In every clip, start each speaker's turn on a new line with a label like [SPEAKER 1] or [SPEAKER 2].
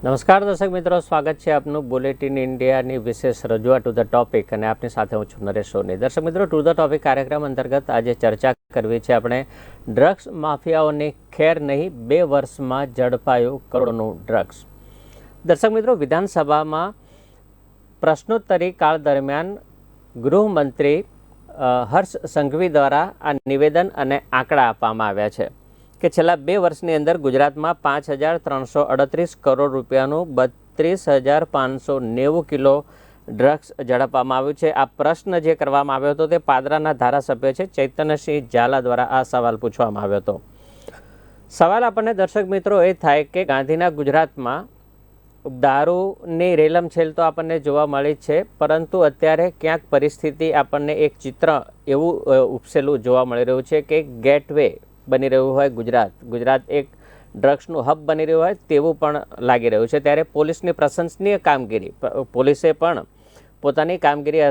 [SPEAKER 1] નમસ્કાર દર્શક મિત્રો, સ્વાગત છે આપનું બુલેટિન ઇન્ડિયાની વિશેષ રજૂઆત ટુ ધ ટોપિક અને આપની સાથે હું છું નરેશ સોની. દર્શક મિત્રો, ટુ ધ ટોપિક કાર્યક્રમ અંતર્ગત આજે ચર્ચા કરવી છે આપણે ડ્રગ્સ માફિયાઓની ખેર નહીં, 2 વર્ષમાં ઝડપાયું કરોડોનું ડ્રગ્સ. દર્શક મિત્રો, વિધાનસભામાં પ્રશ્નોત્તરી કાળ દરમિયાન ગૃહમંત્રી હર્ષ સંઘવી દ્વારા આ નિવેદન અને આંકડા આપવામાં આવ્યા છે કે છેલ્લા 2 વર્ષની અંદર ગુજરાતમાં 5,338 કરોડ રૂપિયાનું 32,590 કિલો ડ્રગ્સ ઝડપવામાં આવ્યું છે. આ પ્રશ્ન જે કરવામાં આવ્યો હતો તે પાદરાના ધારાસભ્ય છે ચૈતન્યસિંહ ઝાલા દ્વારા આ સવાલ પૂછવામાં આવ્યો હતો. સવાલ આપણને દર્શક મિત્રો એ થાય કે ગાંધીના ગુજરાતમાં દારૂની રેલમછેલ તો આપણને જોવા મળી છે, પરંતુ અત્યારે ક્યાંક પરિસ્થિતિ આપણને એક ચિત્ર એવું ઉપસેલું જોવા મળી રહ્યું છે કે ગેટવે બની રહ્યું હોય ગુજરાત એક ડ્રગ્સનું હબ બની રહ્યું હોય તેવું પણ લાગી રહ્યું છે. ત્યારે પોલીસની પ્રશંસનીય કામગીરી, પોલીસે પણ પોતાની કામગીરી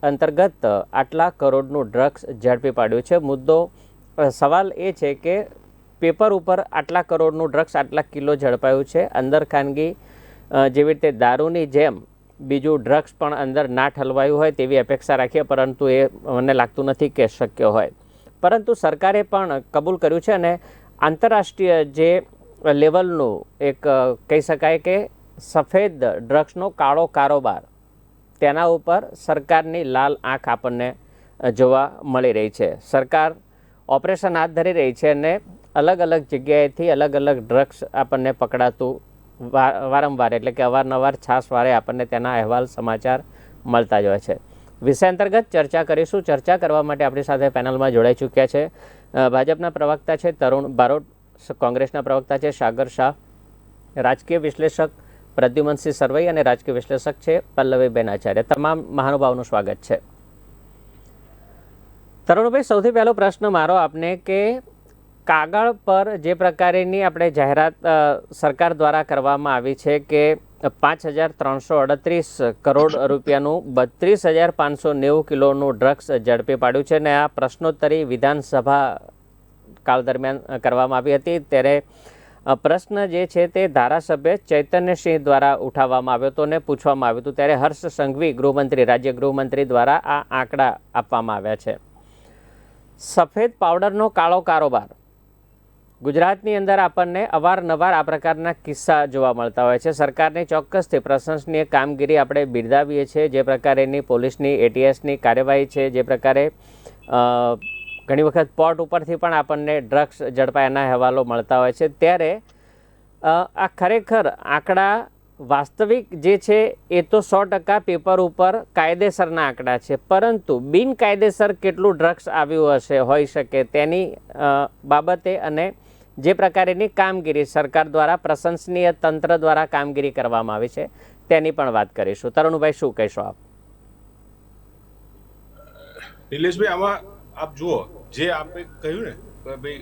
[SPEAKER 1] અંતર્ગત આટલા કરોડનું ડ્રગ્સ ઝડપી પાડ્યું છે. મુદ્દો સવાલ એ છે કે પેપર ઉપર આટલા કરોડનું ડ્રગ્સ આટલા કિલો ઝડપાયું છે. અંદર ખાનગી જેવી રીતે દારૂની જેમ બીજું ડ્રગ્સ પણ અંદર ના ઠલવાયું હોય તેવી અપેક્ષા રાખીએ, પરંતુ એ મને લાગતું નથી કે શક્ય હોય. પરંતુ સરકારે પણ કબૂલ કર્યું છે અને આંતરરાષ્ટ્રીય જે લેવલનું એક કહી શકાય કે સફેદ ડ્રગ્સનો કાળો કારોબાર, તેના ઉપર સરકારની લાલ આંખ આપણને જોવા મળી રહી છે. સરકાર ઓપરેશન હાથ ધરી રહી છે અને અલગ અલગ જગ્યાએથી અલગ અલગ ડ્રગ્સ આપણને પકડાતું વારંવાર એટલે કે અવારનવાર છાસવારે આપણને તેના અહેવાલ સમાચાર મળતા જ હોય છે. વિષય અંતર્ગત ચર્ચા કરીશું. ચર્ચા કરવા માટે આપણી સાથે પેનલમાં જોડાઈ ચૂક્યા છે ભાજપના પ્રવક્તા છે તરુણ બારોટ, કોંગ્રેસના પ્રવક્તા છે સાગર શાહ, રાજકીય વિશ્લેષક પ્રદ્યુમનસિંહ સરવઈ અને રાજકીય વિશ્લેષક છે પલ્લવીબેન આચાર્ય. તમામ મહાનુભાવોનું સ્વાગત છે. તરુણભાઈ, સૌથી પહેલો પ્રશ્ન મારો આપને કે કાગળ પર જે પ્રકારેની આપણે જાહેરાત સરકાર દ્વારા કરવામાં આવી છે કે 5,338 કરોડ રૂપિયાનું 32,590 કિલોનું ડ્રગ્સ ઝડપી પાડ્યું છે અને આ પ્રશ્નોત્તરી વિધાનસભા કાળ દરમિયાન કરવામાં આવી હતી, ત્યારે પ્રશ્ન જે છે તે ધારાસભ્ય ચૈતન્યસિંહ દ્વારા ઉઠાવવામાં આવ્યો હતો અને પૂછવામાં આવ્યું હતું. ત્યારે હર્ષ સંઘવી ગૃહમંત્રી, રાજ્ય ગૃહમંત્રી દ્વારા આ આંકડા આપવામાં આવ્યા છે. સફેદ પાવડરનો કાળો કારોબાર ગુજરાતની અંદર આપણને અવારનવાર આ પ્રકારના કિસ્સા જોવા મળતા હોય છે. સરકારની ચોક્કસથી પ્રશંસનીય કામગીરી આપણે બિરદાવીએ છીએ. જે પ્રકારેની પોલીસની એટીએસની કાર્યવાહી છે, જે પ્રકારે ઘણી વખત પોર્ટ ઉપરથી પણ આપણને ડ્રગ્સ ઝડપાયાના અહેવાલો મળતા હોય છે, ત્યારે આ ખરેખર આંકડા વાસ્તવિક જે છે એ તો 100% પેપર ઉપર કાયદેસરના આંકડા છે, પરંતુ બિનકાયદેસર કેટલું ડ્રગ્સ આવ્યું હોઈ શકે તેની બાબતે અને જે પ્રકારેની કામગીરી સરકાર દ્વારા પ્રશંસનીય તંત્ર દ્વારા કામગીરી કરવામાં આવી છે તેની પણ વાત કરીશું. તરુણભાઈ, શું કહેશો આપ?
[SPEAKER 2] નિલેશભાઈ, આમાં આપ જુઓ, જે આપણે કહ્યું ને કે ભાઈ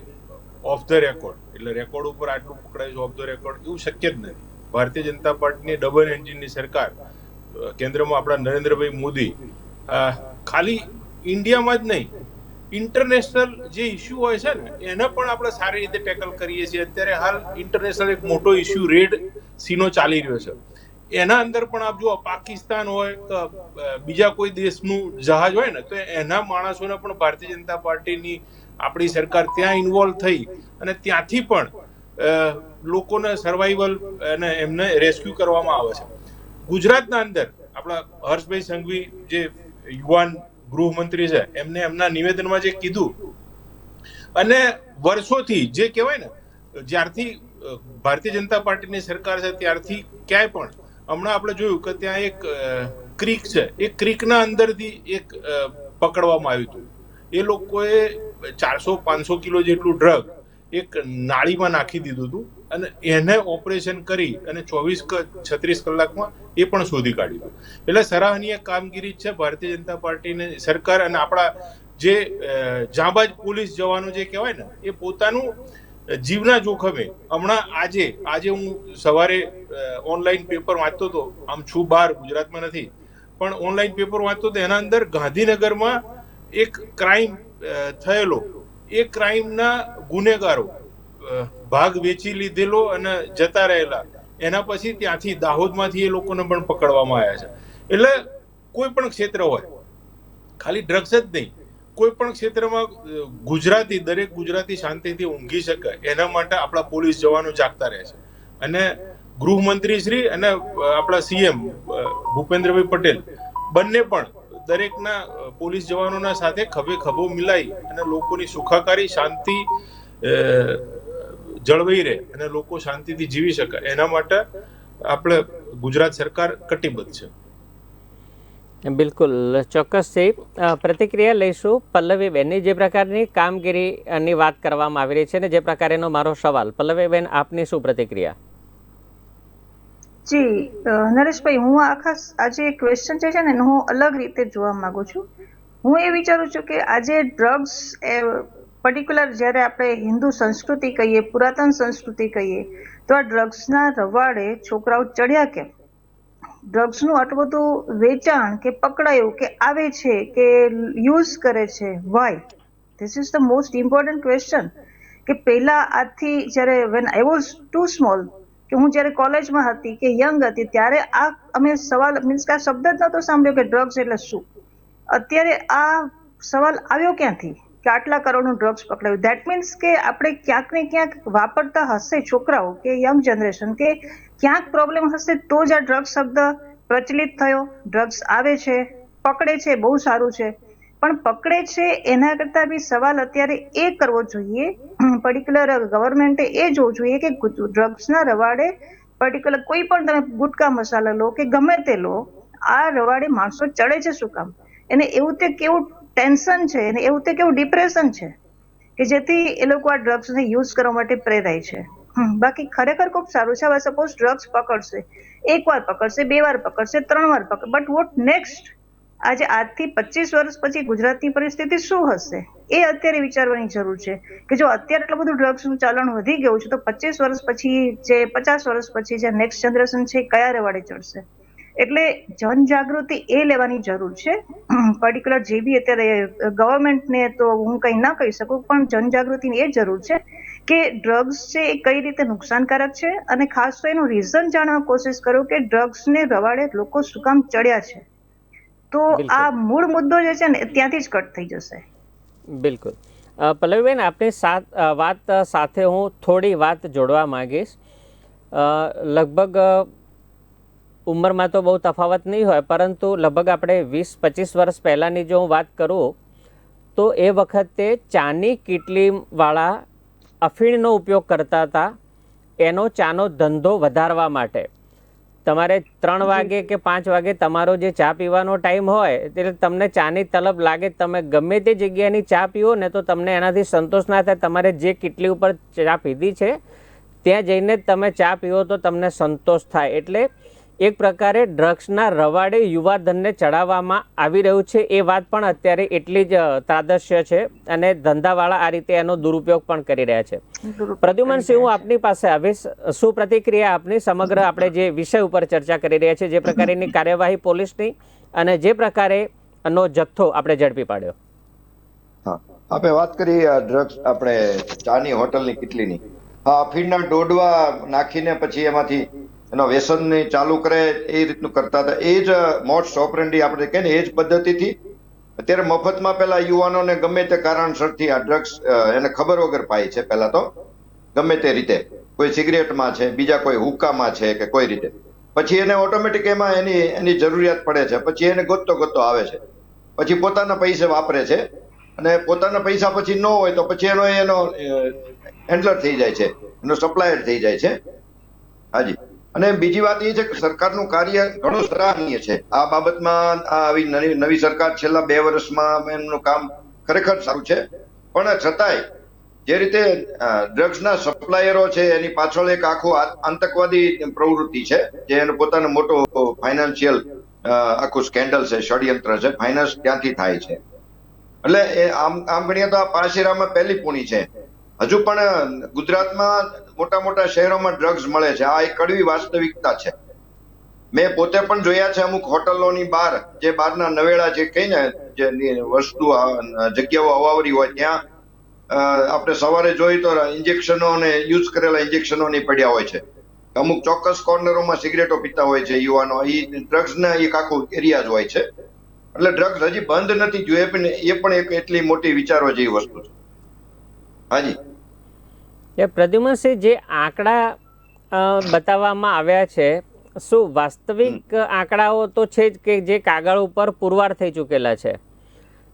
[SPEAKER 2] ઓફ ધ રેકોર્ડ, એટલે રેકોર્ડ ઉપર આટલું પકડાય છે, ઓફ ધ રેકોર્ડ એવું શક્ય જ નથી. ભારતીય જનતા પાર્ટીની ડબલ એન્જિનની સરકાર, કેન્દ્રમાં આપણા નરેન્દ્રભાઈ મોદી ખાલી ઇન્ડિયામાં જ નહીં, ઇન્ટરનેશનલ જે ઇસ્યુ હોય છે ને એને પણ આપણે સારી રીતે ટેકલ કરીએ છીએ. અત્યારે હાલ ઇન્ટરનેશનલ એક મોટો ઇસ્યુ રેડ સીનો ચાલી રહ્યો છે. એના અંદર પણ આપ જુઓ, પાકિસ્તાન હોય કે બીજા કોઈ દેશનું જહાજ હોય ને, તો એના માણસોને પણ ભારતીય જનતા પાર્ટીની આપણી સરકાર ત્યાં ઇન્વોલ્વ થઈ અને ત્યાંથી પણ લોકોને સર્વાઈવલ અને એમને રેસ્ક્યુ કરવામાં આવે છે. ગુજરાતના અંદર આપણા હર્ષભાઈ સંઘવી જે યુવાન ગૃહમંત્રી છે, એમને એમના નિવેદનમાં જે કીધું, અને વર્ષોથી જે કહેવાય ને, જ્યારથી ભારતીય જનતા પાર્ટીની સરકાર છે ત્યારથી ક્યાંય પણ, હમણાં આપણે જોયું કે ત્યાં એક ક્રીક છે, એ ક્રીકના અંદરથી એક પકડવામાં આવ્યું હતું. એ લોકોએ 400-500 કિલો જેટલું ડ્રગ એક નાળીમાં નાખી દીધું હતું અને એને ઓપરેશન કરી અને 24-36 કલાકમાં એ પણ શોધી કાઢ્યું. એટલે સરાહનીય કામગીરી છે ભારતીય જનતા પાર્ટીની સરકાર. અને આપણા જે જાંબાજ પોલીસ જવાનો જે કહેવાય ને, એ પોતાનું જીવના જોખમે, હમણાં આજે હું સવારે ઓનલાઈન પેપર વાંચતો હતો, આમ છું બહાર, ગુજરાતમાં નથી, પણ ઓનલાઈન પેપર વાંચતો હતો, એના અંદર ગાંધીનગરમાં એક ક્રાઇમ થયેલો, એ ક્રાઇમના ગુનેગારો ભાગ વેચી લીધેલો અને જતા રહેલા એના પછી ત્યાંથી દાહોદમાંથી એ લોકોને પણ પકડવામાં આવ્યા છે. એટલે કોઈ પણ ક્ષેત્ર હોય, ખાલી ડ્રગ્સ જ નહીં, કોઈ પણ ક્ષેત્રમાં દરેક ગુજરાતી શાંતિથી ઊંઘી શકે એના માટે આપણા પોલીસ જવાનો જાગતા રહે છે. અને ગૃહમંત્રી શ્રી અને આપણા સીએમ ભૂપેન્દ્રભાઈ પટેલ બંને પણ દરેકના પોલીસ જવાનોના સાથે ખભે ખભો મિલાઈ અને લોકોની સુખાકારી શાંતિ જળવાઈ રહે અને લોકો શાંતિથી જીવી શકે એના માટે આપણે ગુજરાત સરકાર કટિબદ્ધ છે.
[SPEAKER 1] બિલકુલ, ચોક્કસથી પ્રતિક્રિયા લઈશું પલ્લવીબેનની. જે પ્રકારની કામગીરીની વાત કરવામાં આવી રહી છે ને જે પ્રકારેનો મારો સવાલ, પલ્લવીબેન આપની શું પ્રતિક્રિયા?
[SPEAKER 3] જી નરેશભાઈ, હું આજે ક્વેશ્ચન છે ને હું અલગ રીતે જોવા માંગુ છું. હું એ વિચારું છું કે આજે ડ્રગ્સ પર્ટિક્યુલર જ્યારે આપણે હિન્દુ સંસ્કૃતિ કહીએ, પુરાતન સંસ્કૃતિ કહીએ, તો આ ડ્રગ્સના રવાડે છોકરાઓ ચડ્યા કેમ? ડ્રગ્સનું આટલું બધું વેચાણ કે પકડાયું કે આવે છે કે યુઝ કરે છે, why? This is the most important question. કે પહેલા આજથી જ્યારે when I was too small, કે હું જ્યારે કોલેજમાં હતી કે યંગ હતી ત્યારે આ અમે સવાલ મીન્સ કે આ શબ્દ જ નહોતો સાંભળ્યો કે ડ્રગ્સ એટલે શું. અત્યારે આ સવાલ આવ્યો ક્યાંથી કે આટલા કરોડનું ડ્રગ્સ પકડાયું? ધેટ મીન્સ કે આપણે ક્યાંક ને ક્યાંક વાપરતા હશે છોકરાઓ કે યંગ જનરેશન, કે ક્યાંક પ્રોબ્લેમ હશે તો જ આ ડ્રગ્સ શબ્દ પ્રચલિત થયો. ડ્રગ્સ આવે છે, પકડે છે, બહુ સારું છે, પણ પકડે છે એના કરતા બી સવાલ અત્યારે એ કરવો જોઈએ, પર્ટિક્યુલર ગવર્મેન્ટે એ જોવું જોઈએ કે ડ્રગ્સના રવાડે પર્ટિક્યુલર કોઈ પણ તમે ગુટકા મસાલા લો કે ગમે તે લો, આ રવાડે માણસો ચડે છે શું કામ? એને એવું તે કેવું ટેન્શન છે, એને એવું તે કેવું ડિપ્રેશન છે કે જેથી એ લોકો આ ડ્રગ્સને યુઝ કરવા માટે પ્રેરાય છે. બાકી ખરેખર ખૂબ સારું છે. હવે સપોઝ ડ્રગ્સ પકડશે, એક વાર પકડશે, 2 વાર પકડશે, 3 વાર પકડ, બટ વોટ નેક્સ્ટ? આજે આજથી 25 વર્ષ પછી ગુજરાતની પરિસ્થિતિ શું હશે એ અત્યારે વિચારવાની જરૂર છે. કે જો અત્યારે એટલું બધું ડ્રગ્સનું ચાલણ વધી ગયું છે તો 25 વર્ષ પછી, જે 50 વર્ષ પછી જે નેક્સ્ટ જનરેશન છે કયા રવાડે ચડશે? એટલે જનજાગૃતિ એ લેવાની જરૂર છે. પર્ટિક્યુલર જે બી અત્યારે ગવર્મેન્ટને તો હું કંઈ ના કહી શકું, પણ જનજાગૃતિની એ જરૂર છે કે ડ્રગ્સ છે એ કઈ રીતે નુકસાનકારક છે, અને ખાસ તો એનું રીઝન જાણવા કોશિશ કરો કે ડ્રગ્સને રવાડે લોકો શું કામ ચડ્યા છે. તો આ મૂળ મુદ્દો જે છે ને ત્યાંથી જ કટ થઈ જશે.
[SPEAKER 1] બિલકુલ. પલ્લવીબેન, આપની વાત સાથે હું થોડી વાત જોડવા માંગીશ. લગભગ ઉંમરમાં તો બહુ તફાવત નહીં હોય, પરંતુ લગભગ આપણે 20-25 વર્ષ પહેલાંની જો હું વાત કરું તો એ વખતે ચાની કીટલીવાળા અફીણનો ઉપયોગ કરતા હતા. એનો ચાનો ધંધો વધારવા માટે તમારે 3 વાગે કે 5 વાગે તમારો જે ચા પીવાનો ટાઈમ હોય એટલે તમને ચાની તલબ લાગે, તમે ગમે તે જગ્યાની ચા પીવો ને તો તમને એનાથી સંતોષ ના થાય. તમારે જે કીટલી ઉપર ચા પીધી છે ત્યાં જઈને જ તમે ચા પીવો તો તમને સંતોષ થાય. એટલે એક પ્રકારે ડ્રગ્સના રવાડે યુવાધનને ચડાવવામાં આવી રહ્યું છે. એ વાત પણ અત્યારે એટલી જ તાદશ્ય છે અને ધંધાવાળા આ રીતે એનો દુરુપયોગ પણ કરી રહ્યા છે. પ્રદ્યુમનસિંહ, હું આપની પાસે આવીશ. શું પ્રતિક્રિયા આપની સમગ્ર આપણે જે વિષય ઉપર ચર્ચા કરી રહ્યા છે, જે પ્રકારની કાર્યવાહી પોલીસની અને જે પ્રકારેનો જથ્થો આપણે ઝડપી પાડ્યો?
[SPEAKER 4] હા, આપણે વાત કરી ડ્રગ્સ, આપણે ચાની હોટલની કીટલીની. હા, અફીણના ડોડવા નાખીને પછી એમાંથી એનો વ્યસન ચાલુ કરે એ રીતનું કરતા હતા. એ જ મોડસ ઓપરેન્ડી આપણે કહીએ ને, એ જ પદ્ધતિથી અત્યારે મફતમાં પેલા યુવાનોને ગમે તે કારણસરથી આ ડ્રગ્સ એને ખબર વગર પાય છે. પેલા તો ગમે તે રીતે કોઈ સિગરેટમાં છે, બીજા કોઈ હુક્કામાં છે કે કોઈ રીતે, પછી એને ઓટોમેટિક એમાં એની જરૂરિયાત પડે છે, પછી એને ગોતતો આવે છે, પછી પોતાના પૈસે વાપરે છે, અને પોતાના પૈસા પછી ન હોય તો પછી એનો હેન્ડલર થઈ જાય છે, એનો સપ્લાયર થઈ જાય છે. હાજી. અને બીજી વાત એ છે કે સરકારનું કાર્ય ઘણું સરાહનીય છે આ બાબતમાં. આવી નવી સરકાર છેલ્લા 2 વર્ષમાં એમનું કામ ખરેખર સારું છે. પણ છતાંય જે રીતે ડ્રગ્સના સપ્લાયરો છે એની પાછળ એક આખું આતંકવાદી પ્રવૃત્તિ છે, જે એનો પોતાનો મોટો ફાઇનાન્શિયલ આખું સ્કેન્ડલ છે, ષડયંત્ર છે, ફાઇનાન્સ ત્યાંથી થાય છે. એટલે એ આમ ગણીએ તો આ પાશેરામાં પહેલી પૂણી છે. હજુ પણ ગુજરાતમાં મોટા શહેરોમાં ડ્રગ્સ મળે છે. આ એક કડવી વાસ્તવિકતા છે. મેં પોતે પણ જોયા છે અમુક હોટલોની બહાર, જે બહારના નવેડા જે કહીને, જે વસ્તુ જગ્યાઓ અવાવરી હોય ત્યાં આપણે સવારે જોઈએ તો ઇન્જેક્શનો અને યુઝ કરેલા ઇન્જેક્શનો ની પડ્યા હોય છે. અમુક ચોક્કસ કોર્નરોમાં સિગરેટો પીતા હોય છે યુવાનો, એ ડ્રગ્સના એક આખું એરિયા જ હોય છે. એટલે ડ્રગ્સ હજી બંધ નથી થયું, એ પણ એક એટલી મોટી વિચારવા જેવી વસ્તુ છે. હાજી.
[SPEAKER 1] પ્રદ્યુમનસિંહ, જે આંકડા બતાવવામાં આવ્યા છે, શું વાસ્તવિક આંકડાઓ તો છે જ કે જે કાગળ ઉપર પુરવાર થઈ ચૂકેલા છે?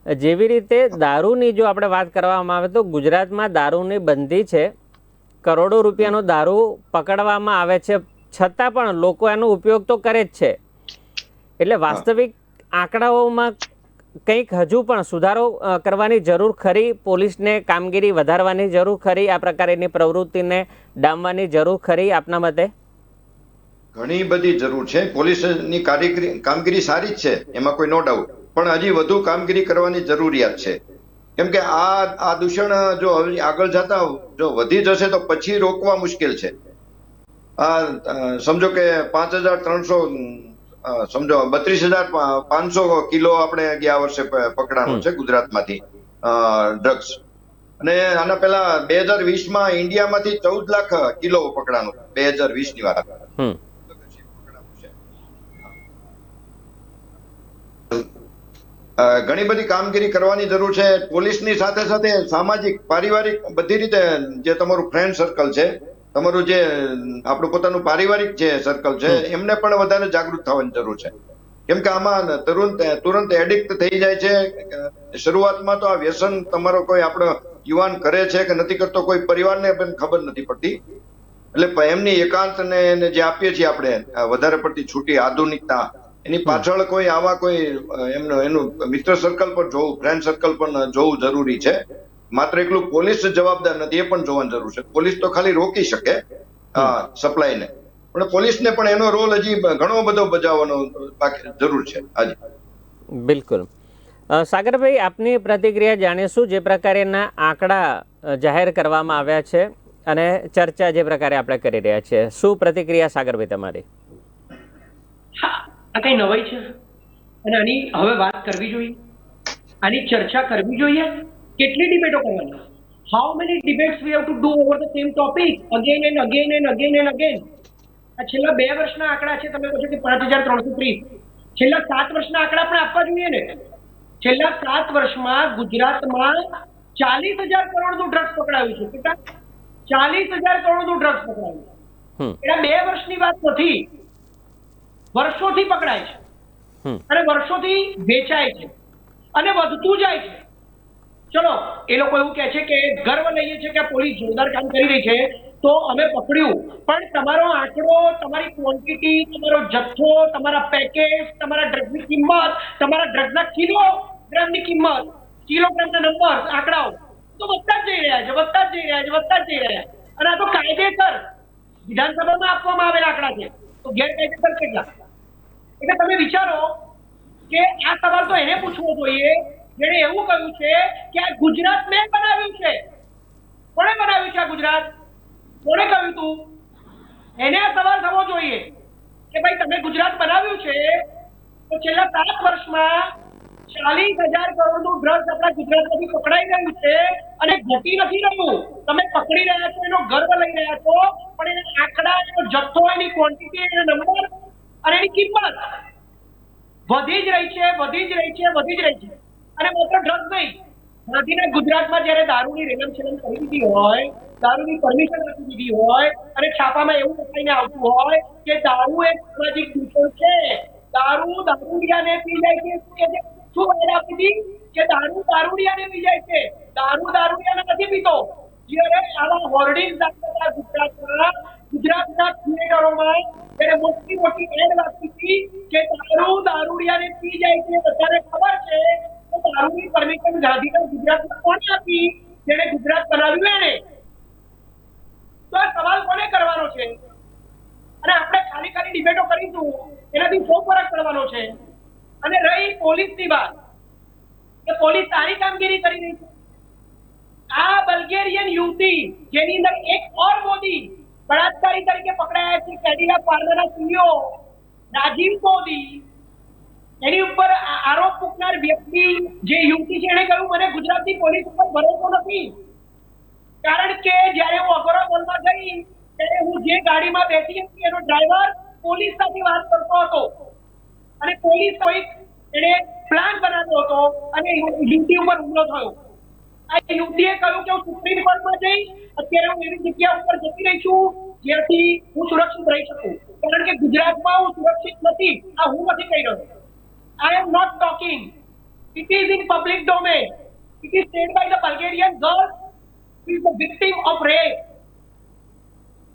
[SPEAKER 1] જેવી રીતે દારૂની જો આપણે વાત કરવામાં આવે તો ગુજરાતમાં દારૂની બંધી છે, કરોડો રૂપિયાનો દારૂ પકડવામાં આવે છે, છતાં પણ લોકો એનો ઉપયોગ તો કરે જ છે. એટલે વાસ્તવિક આંકડાઓમાં કંઈક હજુ પણ સુધારો કરવાની જરૂર ખરી? પોલીસને કામગીરી વધારવાની જરૂર ખરી? આ પ્રકારની પ્રવૃત્તિને ડામવાની જરૂર ખરી આપના મતે?
[SPEAKER 4] ઘણી બધી જરૂર છે. પોલીસની કામગીરી સારી જ છે, એમાં કોઈ નો ડાઉટ, પણ હજી વધુ કામગીરી કરવાની જરૂરિયાત છે. કેમ કે આ દૂષણ જો આગળ જતા જો વધી જશે તો પછી રોકવા મુશ્કેલ છે. સમજો કે 5300 સમજો 32,500 કિલો આપણે ગયા વર્ષે પકડાણો છે ગુજરાતમાંથી ડ્રગ્સ. અને આના પહેલા 2020માં ઇન્ડિયામાંથી 14 લાખ કિલો પકડાણો, 2020ની વાત. ઘણી બધી કામગીરી કરવાની જરૂર છે. પોલીસની સાથે સાથે સામાજિક, પારિવારિક, બધી રીતે જે તમારું ફ્રેન્ડ સર્કલ છે, તમારું જે આપણું પોતાનું પારિવારિક જે સર્કલ છે, એમને પણ વધારે જાગૃત થવાની જરૂર છે. કેમ કે આમાં તુરંત એડિક્ટ થઈ જાય છે. શરૂઆતમાં તો આ વ્યસન તમારો કોઈ આપણો યુવાન કરે છે કે નથી કરતો, કોઈ પરિવારને પણ ખબર નથી પડતી. એટલે એમની એકાંતને જે આપીએ છીએ આપણે વધારે પડતી છૂટી આધુનિકતા, એની પાછળ કોઈ આવા કોઈ એનું મિત્ર સર્કલ પણ જોવું, ફ્રેન્ડ સર્કલ પણ જોવું જરૂરી છે. માત્ર એકલું પોલીસ જવાબદાર નથી, એ પણ જોવાની જરૂર છે. પોલીસ તો ખાલી રોકી શકે સપ્લાયને, પણ પોલીસને પણ એનો રોલ હજી ઘણો બધો બજાવવાનો જરૂર છે. હાજી.
[SPEAKER 1] બિલકુલ. સાગરભાઈ, આપની પ્રતિક્રિયા જાણીશું. જે પ્રકારના આંકડા જાહેર કરવામાં આવ્યા છે અને ચર્ચા જે પ્રકારે આપણે કરી રહ્યા છીએ, શું પ્રતિક્રિયા સાગરભાઈ તમારી?
[SPEAKER 5] આ કઈ નવાઈ છે અને આની હવે વાત કરવી જોઈએ, આની ચર્ચા કરવી જોઈએ. કેટલી ડિબેટો કરવાની? How many debates we have to do over the same topic again and again and again and again? આ છેલ્લા 2 વર્ષના આંકડા છે, તમે કહો છો કે 5330. છેલ્લા 7 વર્ષના આંકડા પણ આપવા જોઈએ ને. છેલ્લા 7 વર્ષમાં ગુજરાતમાં 40,000 કરોડનું ડ્રગ્સ પકડાયું છે. કેટલા? 40,000 કરોડનું ડ્રગ્સ પકડાયું. એટલે 2 વર્ષની વાત નથી, વર્ષોથી પકડાય છે અને વર્ષોથી વેચાય છે અને વધતું જાય છે. ચલો, એ લોકો એવું કહે છે કે ગર્વ લઈએ છે કે પોલીસ જોરદાર કામ કરી રહી છે તો અમે પકડ્યું, પણ તમારો આંકડો, તમારી ક્વોન્ટિટી, તમારો જથ્થો, તમારા પેકેજ, તમારા ડ્રગની કિંમત, તમારા ડ્રગના કિલોગ્રામની કિંમત, કિલોગ્રામના નંબર, આંકડાઓ તો વધતા જ જઈ રહ્યા છે, વધતા જ જઈ રહ્યા છે, વધતા જ જઈ રહ્યા. અને આ તો કાયદેસર વિધાનસભામાં આપવામાં આવેલા આંકડા છે, તો ગેરકાયદેસર કેટલા? એટલે તમે વિચારો કે આ સવાલ તો એને પૂછવો જોઈએ જેને એવું કહ્યું છે કે આ ગુજરાત મેં બનાવ્યું છે. કોણે બનાવ્યું છે આ ગુજરાત? કોણે કહ્યું તું? એને આ સવાલ થવો જોઈએ કે ભાઈ તમે ગુજરાત બનાવ્યું છે તો છેલ્લા 7 વર્ષમાં 40,000 કરોડનું ડ્રગ્સ આપણા ગુજરાતમાંથી પકડાઈ રહ્યું છે અને ઘટી નથી રહ્યું. તમે પકડી રહ્યા છો એનો ગર્વ લઈ રહ્યા છો, પણ એના આંકડા, એનો જથ્થો, એની ક્વોન્ટિટી, એના નંબર અને એની કિંમત વધી જ રહી છે, વધી જ રહી છે, વધી જ રહી છે. અને માત્ર ડ્રગ્સ નહીં, ગાંધીના ગુજરાતમાં જયારે દારૂની રેલમ-છેલમ કરી દીધી હોય, દારૂની પરમિશન આપી દીધી હોય અને છાપામાં એવું લખાઈને આવતું હોય કે દારૂ એક સામાજિક દૂષણ છે, દારૂ દારૂડિયાને પી જાય છે, શું વાત આપી હતી કે દારૂ દારૂડિયાને પી જાય છે, દારૂ દારૂડિયાને નથી પીતો. જ્યારે આવા હોર્ડિંગ ગુજરાતના થિયેટરોમાં ત્યારે મોટી મોટી એડ લાગતી હતી કે દારૂ દારૂડિયાને પી જાય છે, બધાને ખબર છે, તો દારૂની પરમિશન ગાંધીના ગુજરાતમાં કોણે આપી? જેને ગુજરાત બનાવ્યું એને. તો આ સવાલ કોને કરવાનો છે? અને આપણે ખાલી ખાલી ડિબેટો કરીશું એનાથી શું ફરક પડવાનો છે? અને રહી પોલીસની વાત, કે પોલીસ સારી કામગીરી કરી રહી છે. આ બલ્ગેરિયન યુવતી જેની અંદર એક ઓર મોદી બળાત્કારી તરીકે પકડાયા છે, કેડિલા ફાર્માના સીઈઓ રાજીવ મોદી, એની ઉપર આરોપ મૂકનાર વ્યક્તિ જે યુવતી છે એને કહ્યું મને ગુજરાતની પોલીસ ઉપર ભરોસો નથી, કારણ કે જ્યારે હું અગોરા મોલમાં ગઈ ત્યારે હું જે ગાડીમાં બેસી હતી એનો ડ્રાઈવર પોલીસ સાથે વાત કરતો હતો અને પોલીસ કોઈક એને પ્લાન બનાવ્યો હતો અને યુવતી ઉપર હુમલો થયો. આ યુવતીએ કહ્યું કે હું સુપ્રીમ કોર્ટમાં જઈ અત્યારે હું એવી જગ્યા ઉપર જતી રહી છું જ્યાંથી હું સુરક્ષિત રહી શકું, કારણ કે ગુજરાતમાં હું સુરક્ષિત નથી. આ હું નથી કહી રહ્યો. I am not talking. It is in public domain. It is said by the Bulgarian girl who is the victim of rape.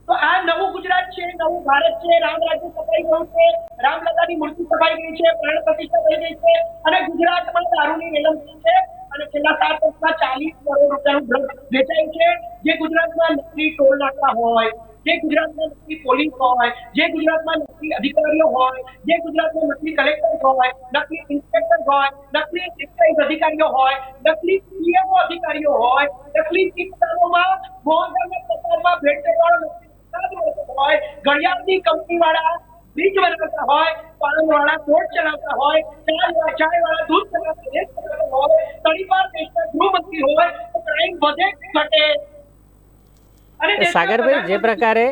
[SPEAKER 5] તો આ નવું ગુજરાત છે, નવું ભારત છે. રામ રાજ્ય સફાઈ ગયું છે, રામલલ્લાની મૂર્તિ સફાઈ ગઈ છે, પ્રાણ પ્રતિષ્ઠા થઈ ગઈ છે અને ગુજરાતમાં દારૂની રેલમછેલ છે અને છેલ્લા 7 વર્ષમાં 40 કરોડ રૂપિયાનું ડ્રગ વેચાયું છે. જે ગુજરાતમાં નકલી ટોલ નાકા હોય, જે ગુજરાતમાં નકલી પોલીસ હોય, જે ગુજરાતમાં નકલી અધિકારીઓ હોય, જે ગુજરાતમાં નકલી કલેક્ટર હોય, નકલી ઇન્સ્પેક્ટર હોય, નકલી એક્સાઇઝ અધિકારીઓ હોય, નકલી પીએમઓ અધિકારીઓ હોય, નકલી કિસ્સાઓમાં મોહનદારના પ્રચારમાં ભેટ દેવાનો હોય, ઘડિયાળની કંપની વાળા બ્રિજ બનાવતા હોય, પાન વાળા કોર્ટ ચલાવતા હોય, ચાય વાળા દૂધ ચલાવતા હોય, તળીપાર દેશના ગૃહમંત્રી હોય તો ક્રાઇમ વધે ઘટે.
[SPEAKER 1] સાગરભાઈ, જે પ્રકારે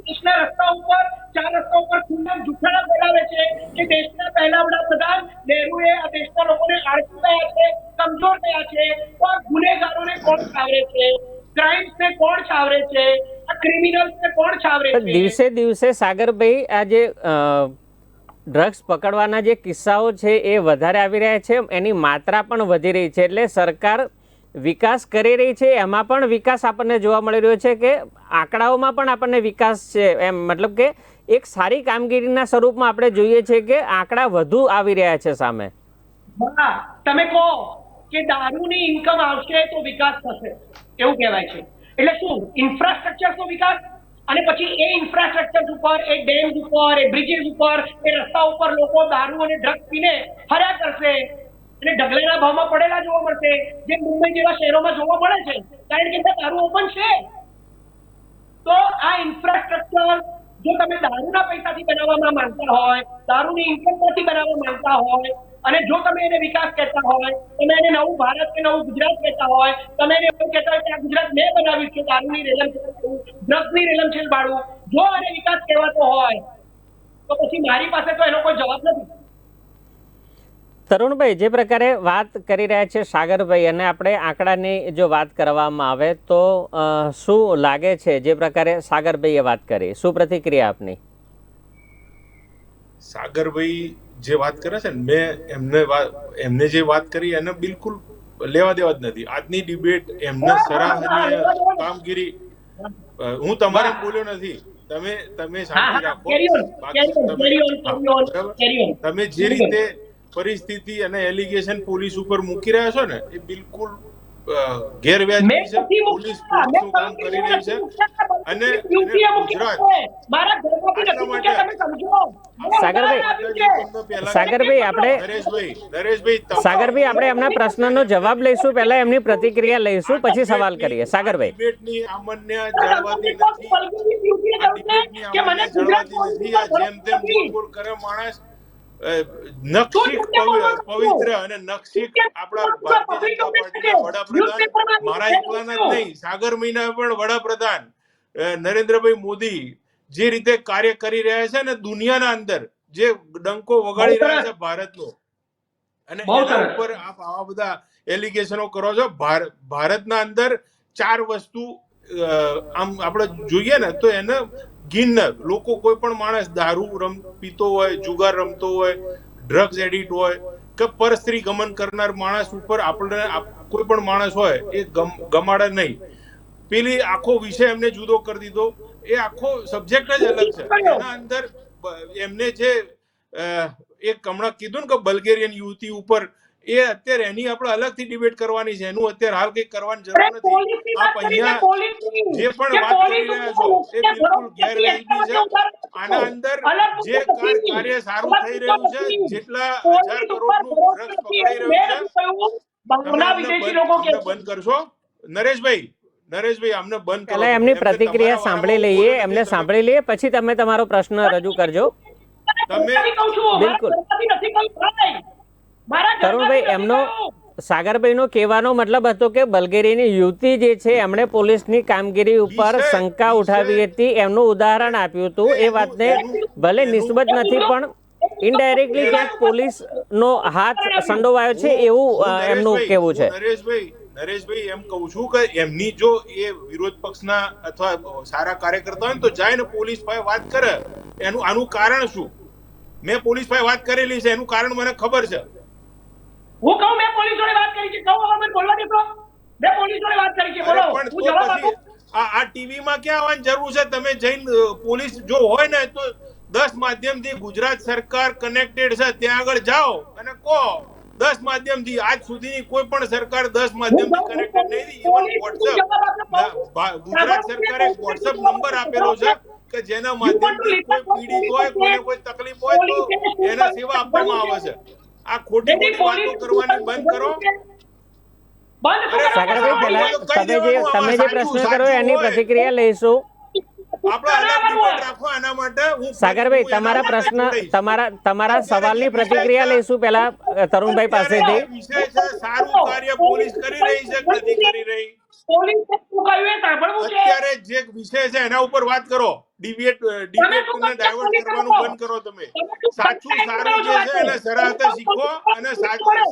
[SPEAKER 5] દેશના રસ્તા ઉપર 4 રસ્તા ઉપર ખુલ્લા જુઠ્ઠાણા ફેલાવે છે કે દેશના પહેલા વડાપ્રધાન નહેરુએ આ દેશના લોકોને આળસુ કર્યા છે, કમજોર કર્યા છે, તો આ ગુનેગારોને કોણ છાવરે છે, ક્રાઇમ્સને કોણ છાવરે છે, આ ક્રિમિનલ્સને કોણ છાવરે છે?
[SPEAKER 1] દિવસે દિવસે સાગરભાઈ આ જે ડ્રગ્સ પકડવાના જે કિસ્સાઓ છે એ વધારે આવી રહ્યા છે, એની માત્રા પણ વધી રહી છે. એટલે સરકાર વિકાસ કરી રહી છે, એમાં પણ વિકાસ આપણને જોવા મળી રહ્યો છે કે આંકડાઓમાં પણ આપણને વિકાસ છે. એમ મતલબ કે એક સારી કામગીરીના સ્વરૂપમાં આપણે જોઈએ છે કે આંકડા વધુ આવી રહ્યા છે સામે.
[SPEAKER 5] હા, તમે કહો કે દારૂની ઇન્કમ આવશે તો વિકાસ થશે એવું કહેવાય છે. એટલે શું? ઇન્ફ્રાસ્ટ્રક્ચરનો વિકાસ અને પછી એ ઇન્ફ્રાસ્ટ્રક્ચર ઉપર, એ ડેમ્સ ઉપર, એ બ્રિજીસ ઉપર, એ રસ્તા ઉપર લોકો દારૂ અને ડ્રગ્સ પીને ફર્યા કરશે અને ઢગલાના ભાવમાં પડેલા જોવા મળશે, જે મુંબઈ જેવા શહેરોમાં જોવા મળે છે, કારણ કે ત્યાં દારૂ ઓપન છે. તો આ ઇન્ફ્રાસ્ટ્રક્ચર જો તમે દારૂના પૈસાથી બનાવવામાં માંગતા હોય, દારૂની ઇન્કમમાંથી બનાવવા માંગતા હોય અને જો તમે એને વિકાસ કહેતા હોય, તમે એને નવું ભારત કે નવું ગુજરાત કહેતા હોય, તમે એને એવું કહેતા હોય કે આ ગુજરાત મેં બનાવ્યું છે, દારૂની રેલમછેલ, ડ્રગ્સની રેલમછેલ બાળું, જો આને વિકાસ કહેવાતો હોય તો પછી મારી પાસે તો એનો કોઈ જવાબ નથી.
[SPEAKER 1] તરુણભાઈ, જે પ્રકારે વાત કરી રહ્યા છે સાગરભાઈ, અને આપણે આંકડાની જો વાત કરવામાં આવે તો શું લાગે છે જે પ્રકારે સાગરભાઈએ વાત કરી, શું પ્રતિક્રિયા આપની?
[SPEAKER 2] સાગરભાઈ જે વાત કરે છે ને, એમને જે વાત કરી એને બિલકુલ લેવા દેવા જ નથી. આજની ડિબેટ એમને સરાહનીય કામગીરી, હું તમારે બોલ્યો નથી, તમે શાંતિ રાખો. તમે જે રીતે પરિસ્થિતિ અને એલિગેશન પોલીસ ઉપર મૂકી રહ્યા છો ને, એ બિલકુલ ગેરવ્યાજબી છે. પોલીસ પોલીસનું કામ કરી રહી છે અને ગુજરાત
[SPEAKER 1] સાગરભાઈ આપણે એમના પ્રશ્નનો જવાબ લઈશું, પહેલા એમની પ્રતિક્રિયા લઈશું, પછી સવાલ કરીએ. સાગરભાઈ,
[SPEAKER 2] ડિબેટની સામાન્ય જળવાતી નથી, આ ડિબેટની સામાન્ય જળવાતી નથી. આ જેમ તેમ બોલ બોલ કરે માણસ. નક્ષિક પવિત્ર અને નક્ષિક આપણા ભારતીય જનતા પાર્ટીના વડાપ્રધાન, મારા એકલાના જ નહીં, સાગર મહિના પણ વડાપ્રધાન નરેન્દ્રભાઈ મોદી જે રીતે કાર્ય કરી રહ્યા છે ને દુનિયાના અંદર, જે ડંકો વગાડી રહ્યા છે ભારતનો, અને એના ઉપર આપ આવા બધા એલિગેશનો કરો છો. ભારતના અંદર 4 વસ્તુ આમ આપણે જોઈએ ને તો એને ગિનર લોકો, કોઈ પણ માણસ દારૂ પીતો હોય, જુગાર રમતો હોય, ડ્રગ્સ એડિક્ટ હોય કે પરસ્ત્રી ગમન કરનાર માણસ ઉપર આપણે કોઈ પણ માણસ હોય એ ગમાડે નહીં. પેલી આખો વિષય એમને જુદો કરી દીધો, એ આખો સબ્જેક્ટ જ અલગ છે. એના અંદર એમને જે એક હમણાં કીધું ને કે બલ્ગેરિયન યુવતી ઉપર, એ અત્યારે એની આપણે અલગથી ડિબેટ કરવાની છે, એનું અત્યારે હાલ કઈ કરવાની જરૂર નથી. આપ અહીંયા જે પણ વાત કરી રહ્યા છો એ બિલકુલ ગેરવ્યાજબી છે. આના અંદર જે કાર્ય સારું થઈ રહ્યું છે, જેટલા 1000 કરોડનું ડ્રગ્સ પકડાઈ રહ્યું છે, તમે બંધ કરશો? નરેશભાઈ અમને બંધ કરો.
[SPEAKER 1] પહેલા એમની પ્રતિક્રિયા સાંભળી લઈએ, પછી તમે તમારો પ્રશ્ન રજૂ કરજો.
[SPEAKER 2] તમે
[SPEAKER 1] બિલકુલ તરુણભાઈ, સાગરભાઈનો કહેવાનો મતલબ હતો કે બલગેરીની યુવતી જે છે એમણે પોલીસની કામગીરી ઉપર શંકા ઉઠાવી હતી, એમનું ઉદાહરણ આપ્યું હતું. એ વાતને ભલે નિસ્બત નથી પણ ઇનડાયરેક્ટલી ક્યાંક પોલીસનો હાથ સંડોવાયો છે એવું એમનું કહેવું છે.
[SPEAKER 2] નરેશભાઈ એમ કહું છું કે એમની જો એ વિરોધ પક્ષના અથવા સારા કાર્યકર્તા હોય ને તો જાય ને પોલીસ પાસે વાત કરે. આનું કારણ શું? મેં પોલીસ પાસે વાત કરેલી છે, એનું કારણ મને ખબર છે.
[SPEAKER 5] હું કહું મેં પોલીસ જોડે વાત કરી છે, કહું હવે મને બોલવા દેતો. મેં પોલીસ જોડે વાત કરી છે, બોલો.
[SPEAKER 2] પણ
[SPEAKER 5] હું
[SPEAKER 2] તો
[SPEAKER 5] જવાબ
[SPEAKER 2] પછી
[SPEAKER 5] આપું.
[SPEAKER 2] આ ટીવીમાં ક્યાં આવવાની જરૂર છે? તમે જઈને પોલીસ જો હોય ને તો 10 માધ્યમથી ગુજરાત સરકાર કનેક્ટેડ છે ત્યાં આગળ જાઓ અને કહો. 10 માધ્યમથી આજ સુધીની કોઈ પણ સરકાર 10 માધ્યમથી કનેક્ટેડ નહીં. ઇવન વોટ્સએપ ગુજરાત સરકારે વોટ્સએપ નંબર આપેલો છે કે જેના માધ્યમથી કોઈ પીડિત હોય, કોઈને કોઈ તકલીફ હોય તો એના સેવા આપવામાં આવે છે. આ ખોટી ખોટી વાતો કરવાની બંધ કરો.
[SPEAKER 1] સાગરભાઈ, પહેલા તમે જે પ્રશ્ન કર્યો એની પ્રતિક્રિયા લઈશું. સાગરભાઈ, તમારા પ્રશ્ન તમારા સવાલની પ્રતિક્રિયા લઈશું પહેલા તરુણભાઈ પાસેથી.
[SPEAKER 2] સારું કાર્ય પોલીસ કરી રહી છે કે નથી કરી રહી? અત્યારે જે વિષય છે એના ઉપર વાત કરો. ડિબેટને ડાયવર્ટ કરવાનું બંધ કરો. તમે સાચું સારું જે છે એને સરાહતા શીખો અને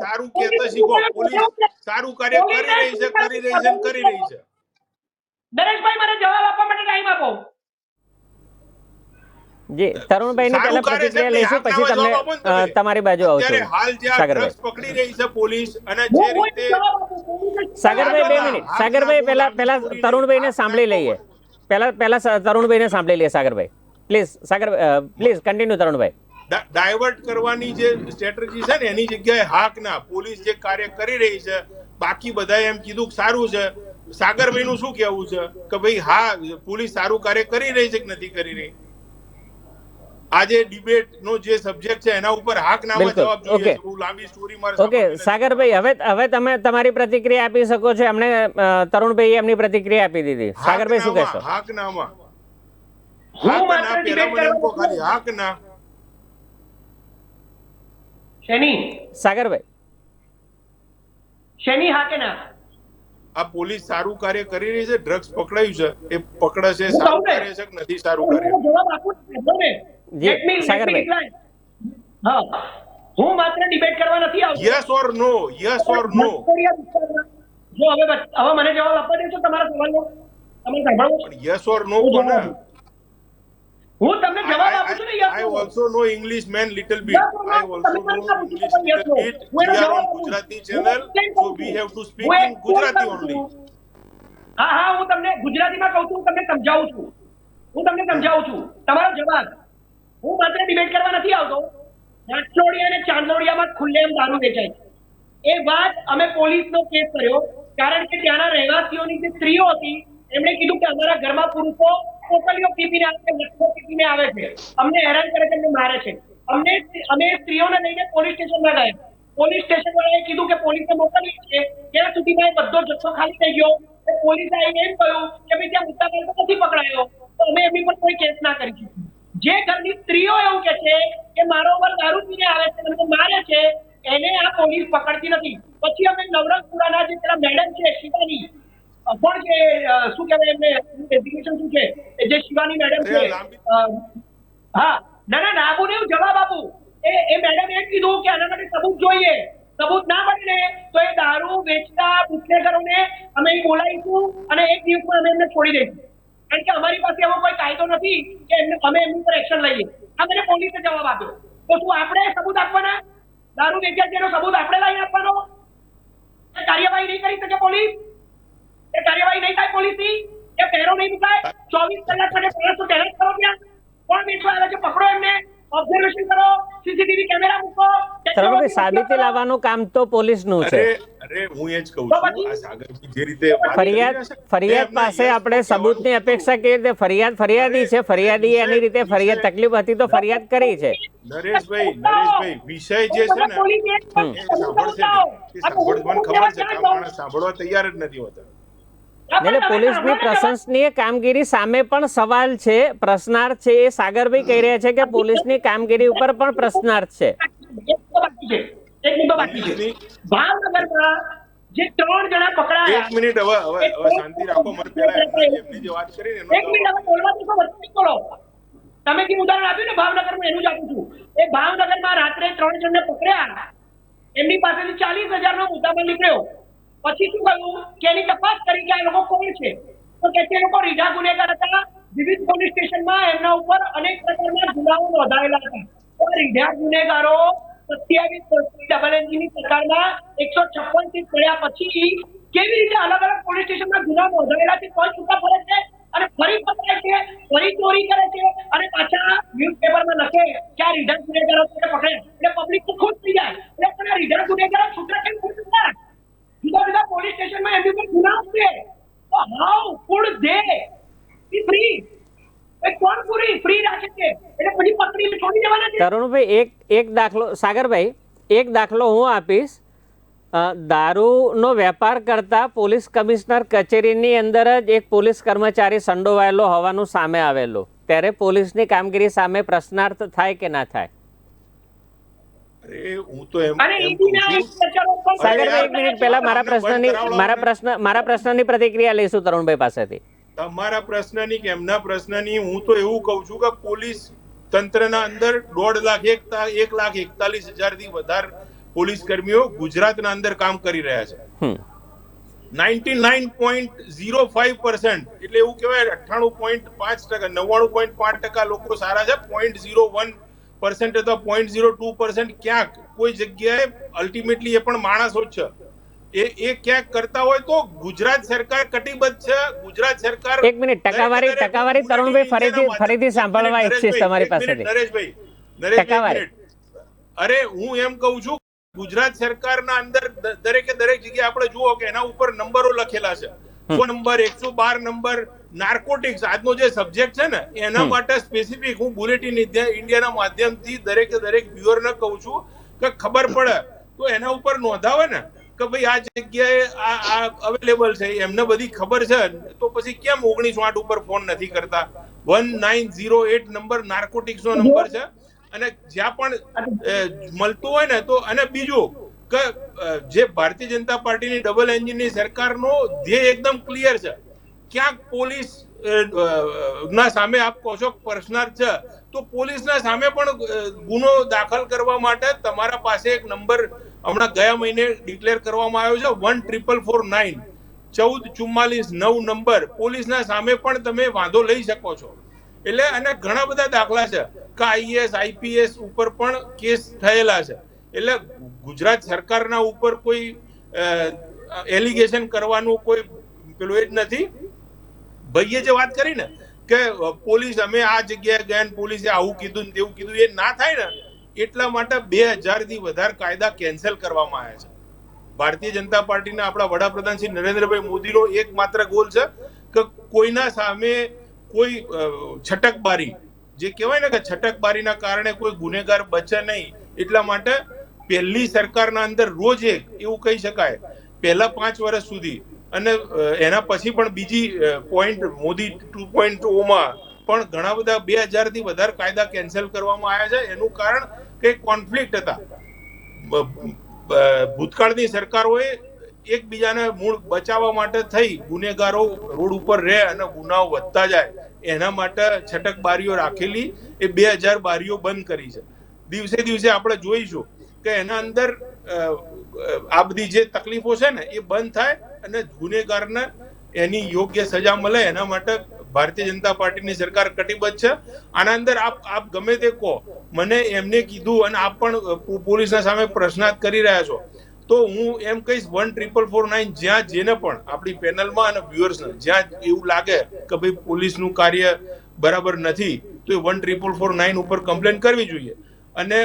[SPEAKER 2] સારું કહેતા શીખો. પોલીસ સારું કાર્ય કરી રહી છે, કરી રહી છે, કરી રહી છે.
[SPEAKER 5] નરેશભાઈ, મને જવાબ આપવા માટે ટાઈમ આપો.
[SPEAKER 1] જી, તરુણભાઈની પહેલા પ્રતિક્રિયા લઈશું, પછી તમને તમારી બાજુ આવશું.
[SPEAKER 2] હાલ જે આ ડ્રગ્સ પકડી રહી છે પોલીસ અને જે રીતે
[SPEAKER 1] સાગરભાઈ 2 મિનિટ. સાગરભાઈ પહેલા તરુણભાઈને સાંભળી લઈએ. પહેલા તરુણભાઈને સાંભળી લઈએ. સાગરભાઈ પ્લીઝ, પ્લીઝ કન્ટિન્યુ તરુણભાઈ.
[SPEAKER 2] ડાયવર્ટ કરવાની જે સ્ટ્રેટેજી છે ને એની જગ્યાએ હાક ના પોલીસ જે કાર્ય કરી રહી છે, બાકી બધાએ એમ કીધું કે સારું છે. સાગરભાઈનું શું કહેવું છે કે ભાઈ હા પોલીસ સારું કાર્ય કરી રહી છે કે નથી કરી રહી? આજે ડિબેટ નો જે સબ્જેક્ટ છે એના ઉપર હાક નામાં જવાબ જોઈએ. લાંબી સ્ટોરી મારે.
[SPEAKER 1] ઓકે સાગરભાઈ, હવે તમે તમારી પ્રતિક્રિયા આપી શકો છો. એમણે તરુણભાઈ એમની પ્રતિક્રિયા આપી દીધી. સાગરભાઈ શું કહેશો?
[SPEAKER 2] હાક નામાં હાક ના પેલા મને એમ કહો ખાલી હાક ના.
[SPEAKER 5] શેની?
[SPEAKER 1] સાગરભાઈ,
[SPEAKER 5] શેની હાકે ના?
[SPEAKER 2] આ પોલીસ સારું કાર્ય કરી રહી છે, ડ્રગ્સ પકડાયું છે, એ પકડે છે, સારું કાર્ય છે કે નથી સારું કાર્ય?
[SPEAKER 5] જવાબ આપું
[SPEAKER 1] જી સાગરભાઈ.
[SPEAKER 5] હા, હું માત્ર ડિબેટ કરવા નથી આવતો.
[SPEAKER 2] Yes or no, yes or no.
[SPEAKER 5] જો હવે મને જવાબ આપવા દેશો તમારા સવાલનો? તમે સાંભળો.
[SPEAKER 2] યસ ઓર નો કોને?
[SPEAKER 5] હું તમને જવાબ આપું છું ને. Yes.
[SPEAKER 2] I also know English man little bit. I also know English little bit. We are on Gujarati channel, so we have to speak in Gujarati only.
[SPEAKER 5] હા, હું તમને ગુજરાતીમાં કહું છું, હું તમને સમજાવું છું. તમારો જવાબ. હું માત્ર ડિબેટ કરવા નથી આવતો. નાચોડિયા અને ચાંદોડિયામાં ખુલ્લેઆમ દારૂ વેચાય. એ વાત અમે પોલીસનો કેસ કર્યો કારણ કે ત્યાંના રહેવાસીઓની જે સ્ત્રીઓ હતી એમણે કીધું કે અમારા ઘરમાં પુરુષો પોટલીઓ પીપીને આવે છે, લઠ્ઠો પીપીને આવે છે, અમને હેરાન કરે છે, અમને મારે છે. અમે સ્ત્રીઓને લઈને પોલીસ સ્ટેશનમાં ગયા. પોલીસ સ્ટેશન વાળાએ કીધું કે પોલીસને મોકલીએ છીએ. ત્યાં સુધીમાં બધો જથ્થો ખાલી થઈ ગયો. પોલીસે આવીને એમ કહ્યું કે ભાઈ ત્યાં મુદ્દામાલ તો નથી પકડાયો, તો અમે એમની પર કોઈ કેસ ના કરી શકીએ. જે ઘરની સ્ત્રીઓ એવું કે છે કે મારો ઉપર દારૂ પીને આવે છે, મને મારે છે, એને આ પોલીસ પકડતી નથી. પછી અમે નવરંગપુરાના જે પેલા મેડમ છે શિવાની, પણ જે શું કહેવાય એમને એજ્યુકેશન શું છે, જે શિવાની મેડમ છે. હા, ના આબુ ને જવાબ આપું. એ મેડમ એમ કીધું કે આના માટે સબૂત જોઈએ. સબૂત ના મળે તો એ દારૂ વેચતા બુટલેગરોને અમે બોલાવીશું અને એક દિવસમાં અમે એમને છોડી દઈશું. કારણ કે અમારી પાસે એવો કોઈ કાયદો નથી કે અમે એમની પર એક્શન લઈએ. આ મને પોલીસે જવાબ આપ્યો. તો શું આપણે સબૂત આપવાના? દારૂ વેચ્યા છે એનો સબૂત આપણે લઈને આપવાનો? કાર્યવાહી નહીં કરી શકે પોલીસ? એ કાર્યવાહી નહીં થાય પોલીસની? એ પહેરો નહીં મુકાય? 24 કલાક માટે પ્રયાસો પહેલા જ કરો. ત્યાં કોણ વેચવા આવે છે પકડો એમને, ઓબ્ઝર્વેશન કરો, સીસીટીવી કેમેરા મૂકો.
[SPEAKER 1] તરુણભાઈ, સાબિતી લાવવાનું કામ તો પોલીસનું છે.
[SPEAKER 2] અરે હું એ જ કહું છું, આ સાગરભાઈ જે રીતે
[SPEAKER 1] ફરિયાદ પાસે આપણે સબૂતની અપેક્ષા કેવી રીતે? ફરિયાદી છે, ફરિયાદી એની રીતે ફરિયાદ તકલીફ હતી તો ફરિયાદ કરી છે.
[SPEAKER 2] નરેશભાઈ વિષય જે છે ને એ સાંભળશે નહીં. સાંભળવાનું ખબર છે કે માણસ સાંભળવા તૈયાર જ નથી હોતા.
[SPEAKER 1] એટલે પોલીસની પ્રશંસનીય કામગીરી સામે પણ સવાલ છે, પ્રશ્નાર્થ છે. એ સાગરભાઈ કહી રહ્યા છે કે પોલીસની કામગીરી ઉપર પણ પ્રશ્નાર્થ છે.
[SPEAKER 5] એક મુદ્દો બાકી છે. ભાવનગરમાં જે 3 જણા પકડાયા,
[SPEAKER 2] એક મિનિટ, હવે શાંતિ રાખો. મને પહેલા એમની જે વાત કરી ને
[SPEAKER 5] એક મિનિટ, હવે બોલવા તો વચ્ચે બોલો. તમે જે ઉદાહરણ આપ્યું ને ભાવનગરમાં, એનું જ આપું છું. એ ભાવનગરમાં રાત્રે 3 જણને પકડ્યા, એમની પાસેથી 40,000 નો મુદ્દામાલ નીકળ્યો. પછી શું કહ્યું કે એની તપાસ કરી કે આ લોકો કોણ છે, તો કે તે લોકો રીઢા ગુનેગાર હતા. વિવિધ પોલીસ સ્ટેશનમાં એમના ઉપર અનેક પ્રકારના ગુનાઓ નોંધાયેલા હતા. તો રીઢા ગુનેગારો 27 વર્ષની ડબલ એન્જિનની સરકારમાં 156 થી પડ્યા પછી કેવી રીતે અલગ અલગ પોલીસ સ્ટેશનમાં ગુના નોંધાયેલા છે તો છૂટા પડે છે અને ફરી પકડાય છે, ફરી ચોરી કરે છે અને પાછા ન્યૂઝપેપરમાં લખે કે આ રીઢા ગુનેગારો પકડે એટલે પબ્લિક તો ખુશ થઈ જાય. એટલે પણ આ રીઢા ગુનેગારો છૂટા કેમ ખુશ થાય? જુદા જુદા પોલીસ સ્ટેશનમાં એમની ઉપર ગુના છે, તો how could they be free? કોણ પૂરી ફ્રી રાખે છે એટલે પછી પકડીને છોડી દેવાના છે?
[SPEAKER 1] તરુણભાઈ, એક દાખલો, સાગરભાઈ, એક દાખલો હું આપીશ. દારૂનો વેપાર કરતા પોલીસ કમિશનર કચેરીની અંદર જ એક પોલીસ કર્મચારી સંડોવાયેલો હોવાનું સામે આવેલું, ત્યારે પોલીસની કામગીરી સામે પ્રશ્નાર્થ થાય કે ના થાય?
[SPEAKER 2] અરે હું તો એમ
[SPEAKER 5] અને
[SPEAKER 2] એમ કહું છું.
[SPEAKER 1] સાગરભાઈ, એક મિનિટ પહેલા મારા પ્રશ્નની પ્રતિક્રિયા લઈશું તરુણભાઈ પાસેથી.
[SPEAKER 2] તમારા પ્રશ્નની કે એમના પ્રશ્નની હું તો એવું કહું છું કે પોલીસ તંત્રના અંદર 1,41,000 થી વધારે પોલીસ કર્મીઓ ગુજરાતના અંદર કામ કરી રહ્યા છે. 99.05% એટલે એવું કહેવાય 98.5%, 99.5% લોકો સારા છે. 0.01% અથવા 0.02% ક્યાંક કોઈ જગ્યાએ અલ્ટિમેટલી એ પણ માણસો જ છે. એ ક્યાંક કરતા હોય તો ગુજરાત સરકાર કટિબદ્ધ છે. ગુજરાત સરકાર,
[SPEAKER 1] એક મિનિટ, ટકાવારી તરુણભાઈ ફરીથી સાંભળવા ઈચ્છીશ તમારી પાસેથી.
[SPEAKER 2] નરેશભાઈ, અરે હું એમ કહું છું ગુજરાત સરકારના અંદર દરેક જગ્યાએ આપણે જુઓ કે એના ઉપર નંબરો લખેલા છે. 100 નંબર, 112 નંબર. નાર્કોટિક્સ આજનો જે સબ્જેક્ટ છે ને એના માટે સ્પેસિફિક હું બુલેટિન ઇન્ડિયાના માધ્યમથી દરેક વ્યુઅરને કહું છું કે ખબર પડે તો એના ઉપર નોંધાવે ને કે ભાઈ આ જગ્યાએ આ અવેલેબલ છે, એમને બધી ખબર છે, તો પછી કેમ 198 ઉપર ફોન નથી કરતા? 1908 નંબર નાર્કોટિક્સ નો નંબર છે અને જ્યાં પણ મળતું હોય ને તો. અને બીજું કે જે ભારતીય જનતા પાર્ટીની ડબલ એન્જિનની સરકારનો ધ્યેય એકદમ ક્લિયર છે. ક્યાંક પોલીસ ના સામે આપ કહો છો પ્રશ્નાર્થ છે, તો પોલીસના સામે પણ ગુનો દાખલ કરવા માટે તમારા પાસે એક નંબર હમણાં ગયા મહિને ડિક્લેર કરવામાં આવ્યો છે, 14449 1444 નંબર. પોલીસના સામે પણ તમે વાંધો લઈ શકો છો. એટલે અને ઘણા બધા દાખલા છે કે આઈએએસ આઈપીએસ ઉપર પણ કેસ થયેલા છે. એટલે ગુજરાત સરકારના ઉપર કોઈ એલિગેશન કરવાનું કોઈ પેલું એ જ નથી. ભાઈએ જે વાત કરી ને કે પોલીસ અમે આ જગ્યાએ ગયા પોલીસે આવું કીધું ને તેવું કીધું, એ ના થાય ને એટલા માટે 2000 થી વધારે કાયદા કેન્સલ કરવામાં આવ્યા છે. ભારતીય જનતા પાર્ટીના આપણા વડાપ્રધાન શ્રી નરેન્દ્રભાઈ મોદીનો એકમાત્ર ગોલ છે કે કોઈના સામે કોઈ છટકબારી, જે કહેવાય ને કે છટકબારીના કારણે કોઈ ગુનેગાર બચે નહીં, એટલા માટે પહેલી સરકારના અંદર રોજ એક એવું કહી શકાય પહેલા 5 વર્ષ સુધી અને એના પછી પણ બીજી પોઈન્ટ મોદી 2.0 પણ ઘણા બધા 2000 થી વધારે કાયદા કેન્સલ કરવામાં આવ્યા છે. એનું કારણ કે કોન્ફ્લિક્ટ હતા. ભૂતકાળની સરકારોએ એકબીજાને મૂળ બચાવવા માટે થઈ ગુનેગારો રોડ ઉપર રહે અને ગુનાઓ વધતા જાય એના માટે છટકબારીઓ રાખેલી, એ 2000 બારીઓ બંધ કરી છે. દિવસે આપણે જોઈશું કે એના અંદર આ બધી જે તકલીફો છે ને એ બંધ થાય અને ગુનેગારને એની યોગ્ય સજા મળે. એના માટે ભારતીય જનતા પાર્ટીની સરકાર કટિબદ્ધ છે. આના અંદર આપ ગમે તે કહો, મને એમને કીધું અને આપ પણ પોલીસના સામે પ્રશ્નાર્થ કરી રહ્યા છો, તો હું એમ કહીશ 14449 જ્યાં જેને પણ આપણી પેનલમાં અને વ્યુઅર્સને જ્યાં એવું લાગે કે ભાઈ પોલીસનું કાર્ય બરાબર નથી તો એ 14449 ઉપર કમ્પ્લેન કરવી જોઈએ. અને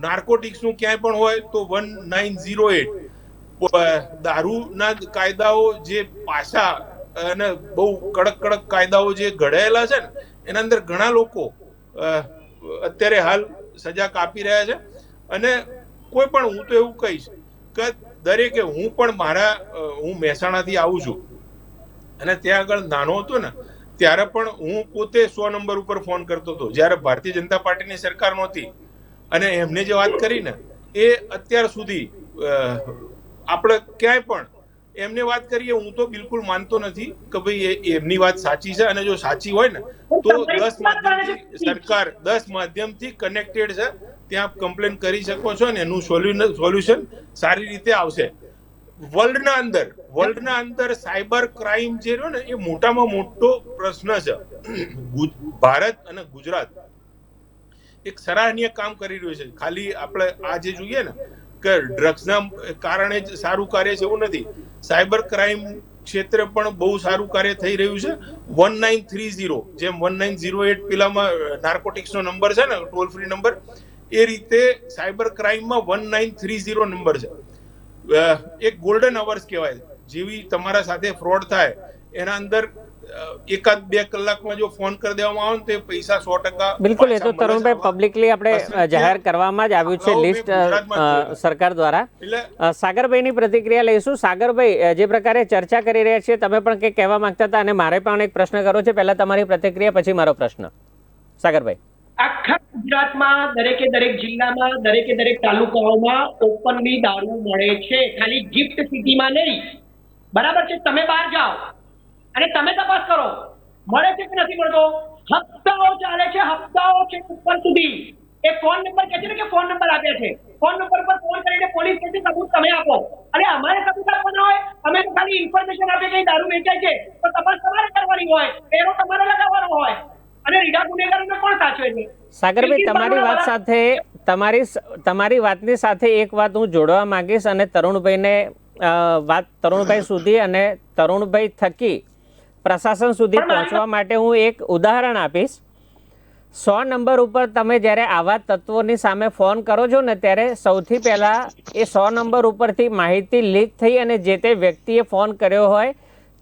[SPEAKER 2] નાર્કોટિક્સનું ક્યાંય પણ હોય તો 1908 દારૂના કાયદાઓ જે પાછા અને બહુ કડક કાયદાઓ જે ઘડાયેલા છે ને એના અંદર ઘણા લોકો અત્યારે હાલ સજા કાપી રહ્યા છે. અને કોઈ પણ હું તો એવું કહીશ કે દરેકે, હું મહેસાણાથી આવું છું અને ત્યાં આગળ નાનો હતો ને ત્યારે પણ હું પોતે 100 નંબર ઉપર ફોન કરતો હતો જ્યારે ભારતીય જનતા પાર્ટીની સરકાર નહોતી. અને એમને જે વાત કરી ને એ અત્યાર સુધી આપણે ક્યાંય પણ એમને વાત કરીએ, હું તો બિલકુલ માનતો નથી કે ભાઈ એમની વાત સાચી છે, અને જો સાચી હોય ને તો 10 માધ્યમથી સરકાર 10 માધ્યમથી કનેક્ટેડ છે, ત્યાં કમ્પ્લેન કરી શકો છો ને એનું સોલ્યુશન સારી રીતે આવશે. વર્લ્ડના અંદર સાયબર ક્રાઇમ જે રહ્યો ને એ મોટામાં મોટો પ્રશ્ન છે. ભારત અને ગુજરાત એક સરાહનીય કામ કરી રહ્યું છે. ખાલી આપણે આ જે જોઈએ ને કે ડ્રગ્સના કારણે જ સારું કાર્ય છે એવું નથી, સાયબર ક્રાઇમ ક્ષેત્રે પણ બહુ સારું કાર્ય થઈ રહ્યું છે. 1930 જેમ 1908 પેલામાં નાર્કોટિક્સનો નંબર છે ને ટોલ ફ્રી નંબર, એ રીતે સાયબર ક્રાઇમમાં 1930 નંબર છે. એક ગોલ્ડન અવર્સ કહેવાય. જેવી તમારા સાથે ફ્રોડ થાય એના અંદર 1-2 કલાકમાં જો ફોન કરી દેવામાં આવે તો એ પૈસા 100%
[SPEAKER 1] બિલકુલ. એ તો તરુણભાઈ પબ્લિકલી આપણે જાહેર કરવામાં જ આવ્યું છે લિસ્ટ સરકાર દ્વારા. સાગરભાઈની પ્રતિક્રિયા લઈશું. સાગરભાઈ, જે પ્રકારે ચર્ચા કરી રહ્યા છીએ, તમે પણ કંઈક કહેવા માંગતા હતા અને મારે પણ એક પ્રશ્ન કરવો છે. પહેલા તમારી પ્રતિક્રિયા, પછી મારો પ્રશ્ન. સાગરભાઈ,
[SPEAKER 5] આખા ગુજરાતમાં દરેક જિલ્લામાં દરેક તાલુકાઓમાં ઓપનલી દારૂ મળે છે, ખાલી ગિફ્ટ સિટીમાં નહીં. બરાબર છે? તમે બહાર જાઓ અને તમે તપાસ કરો, મળે છે કે નથી મળતો. હપ્તાઓ ચાલે છે, હપ્તાઓ છે ઉપર સુધી. એ ફોન નંબર કહે છે ને કે ફોન નંબર આપ્યા છે, ફોન નંબર પર ફોન કરીને પોલીસ કહે છે સબૂત તમે આપો. અને અમારે સબૂત આપવાના હોય, અમે તો ખાલી ઇન્ફોર્મેશન આપીએ કે દારૂ વેચાય છે, તો તપાસ તમારે કરવાની હોય, એરો તમારે લગાવવાનો હોય. અને રીઢા ગુનેગારોને કોણ સાચવે છે?
[SPEAKER 1] સાગરભાઈ, તમારી વાત સાથે તમારી વાતની સાથે એક વાત હું જોડવા માંગીશ અને તરુણભાઈને વાત તરુણભાઈ સુધી અને તરુણભાઈ થકી પ્રશાસન સુધી પહોંચવા માટે હું એક ઉદાહરણ આપીશ. 100 નંબર ઉપર તમે જ્યારે આવા તત્વોની સામે ફોન કરો છો ને, ત્યારે સૌથી પહેલાં એ 100 નંબર ઉપરથી માહિતી લીક થઈ અને જે તે વ્યક્તિએ ફોન કર્યો હોય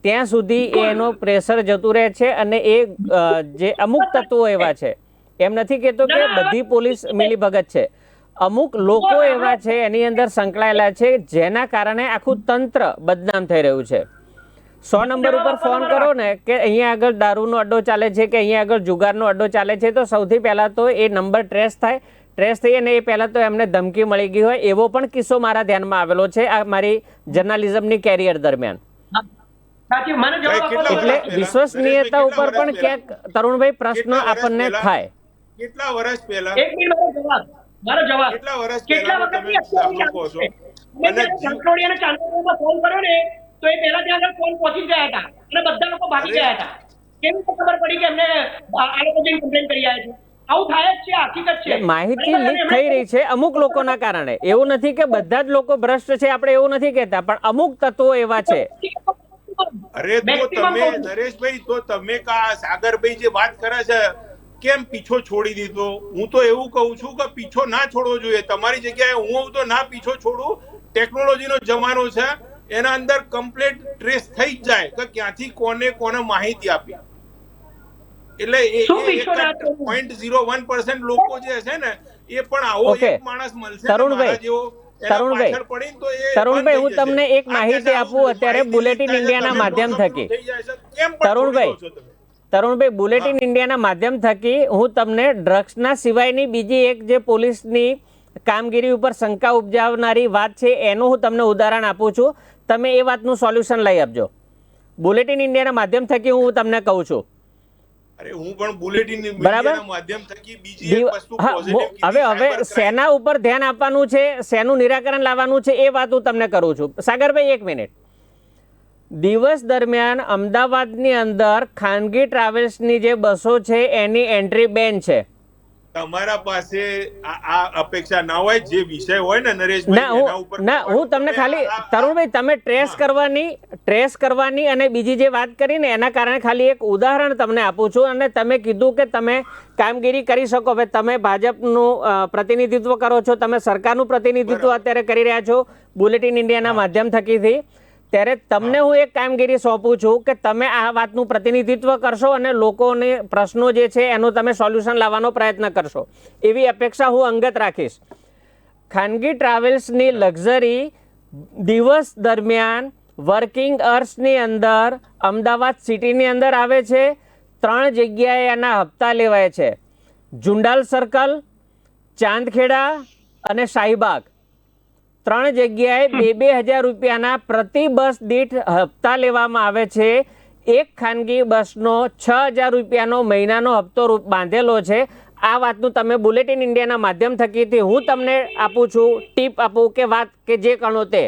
[SPEAKER 1] ત્યાં સુધી એનો પ્રેશર જતું રહે છે. અને એ જે અમુક તત્વો એવા છે, એમ નથી કહેતો કે બધી પોલીસ મિલીભગત છે, અમુક લોકો એવા છે એની અંદર સંકળાયેલા છે, જેના કારણે આખું તંત્ર બદનામ થઈ રહ્યું છે. 100 નંબર ઉપર ફોન કરો ને કે અહીંયા આગળ દારૂનો અડ્ડો ચાલે છે કે અહીંયા આગળ જુગારનો અડ્ડો ચાલે છે, તો સૌથી પહેલાં તો એ નંબર ટ્રેસ થઈ અને એ પહેલાં તો એમને ધમકી મળી ગઈ હોય એવો પણ કિસ્સો મારા ધ્યાનમાં આવેલો છે આ મારી જર્નાલિઝમની કેરિયર દરમિયાન. એટલે વિશ્વસનીયતા ઉપર પણ ક્યાંક તરુણભાઈ પ્રશ્ન આપણને થાય.
[SPEAKER 2] કેટલા વર્ષ પહેલા
[SPEAKER 5] એક મિનિટ મારો જવાબ
[SPEAKER 2] કેટલા વર્ષ
[SPEAKER 5] કેટલા
[SPEAKER 2] પહેલા તમે લોકો છો
[SPEAKER 5] અને કંટ્રોલિયા અને ચાંદોદમાં ફોન કર્યો ને તો એ પહેલા ત્યાં આગળ ફોન પહોંચી ગયા હતા અને બધા લોકો ભાગી ગયા હતા. કેવી રીતે ખબર પડી કે એમને આ લોકો જઈને કમ્પ્લેન કરી આવ્યા છે? આવું થાય જ છે, હકીકત છે.
[SPEAKER 1] માહિતી લીક થઈ રહી છે અમુક લોકોના કારણે. એવું નથી કે બધા જ લોકો ભ્રષ્ટ છે, આપણે એવું નથી કહેતા, પણ અમુક તત્વો એવા છે.
[SPEAKER 2] અરે તો તમે નરેશભાઈ, તો તમે સાગરભાઈ જે વાત કરે છે કેમ પીછો છોડી દીધો? હું તો એવું કહું છું કે પીછો ના છોડવો જોઈએ. તમારી જગ્યાએ હું તો ના પીછો છોડું. ટેકનોલોજીનો જમાનો છે, એના અંદર કમ્પ્લીટ ટ્રેસ થઈ જ જાય કે ક્યાંથી કોને માહિતી આપી. એટલે 0.01% લોકો જે છે ને એ પણ આવો એક માણસ મળશે
[SPEAKER 1] તરુણભાઈ, હું તમને એક માહિતી આપું અત્યારે બુલેટિન ઇન્ડિયાના માધ્યમ થકી. તરુણભાઈ, બુલેટિન ઇન્ડિયાના માધ્યમ થકી હું તમને ડ્રગ્સના સિવાયની બીજી એક જે પોલીસની કામગીરી ઉપર શંકા ઉપજાવનારી વાત છે એનું હું તમને ઉદાહરણ આપું છું. તમે એ વાતનું સોલ્યુશન લઈ આપજો. બુલેટિન ઇન્ડિયાના માધ્યમ થકી હું તમને કહું છું. હવે સેના ઉપર ધ્યાન આપવાનું છે, શેનું નિરાકરણ લાવવાનું છે એ વાત હું તમને કરું છું. સાગરભાઈ, એક મિનિટ. દિવસ દરમિયાન અમદાવાદની અંદર ખાનગી ટ્રાવેલ્સની જે બસો છે એની એન્ટ્રી બેન છે.
[SPEAKER 2] તમારા પાસે આ અપેક્ષા ના હોય, જે વિષય હોય ને નરેશભાઈ એના ઉપર
[SPEAKER 1] ના, હું તમને ખાલી તરુણભાઈ તમે ટ્રેસ કરવાની અને બીજી જે વાત કરી ને એના કારણે ખાલી એક ઉદાહરણ તમને આપું છું. અને તમે કીધું કે તમે કામગીરી કરી શકો. હવે તમે ભાજપનું પ્રતિનિધિત્વ કરો છો, તમે સરકારનું પ્રતિનિધિત્વ અત્યારે કરી રહ્યા છો બુલેટિન ઇન્ડિયાના માધ્યમ થકીથી, ત્યારે તમને હું એક કામગીરી સોંપું છું કે તમે આ વાતનું પ્રતિનિધિત્વ કરશો અને લોકોને પ્રશ્નો જે છે એનું તમે સોલ્યુશન લાવવાનો પ્રયત્ન કરશો એવી અપેક્ષા હું અંગત રાખીશ. ખાનગી ટ્રાવેલ્સની લક્ઝરી દિવસ દરમિયાન વર્કિંગ અવર્સની અંદર અમદાવાદ સિટીની અંદર આવે છે. 3 જગ્યાએ એના હપ્તા લેવાય છે: જુંડાલ સર્કલ, ચાંદખેડા અને શાહીબાગ. 3 જગ્યાએ 2,000 રૂપિયાના પ્રતિ બસ દીઠ હપ્તા લેવામાં આવે છે. એક ખાનગી બસનો 6,000 રૂપિયાનો મહિનાનો હપ્તો બાંધેલો છે. આ વાતનું તમે બુલેટિન ઇન્ડિયાના માધ્યમ થકીથી હું તમને આપું છું, ટીપ આપું કે વાત કે જે કણો તે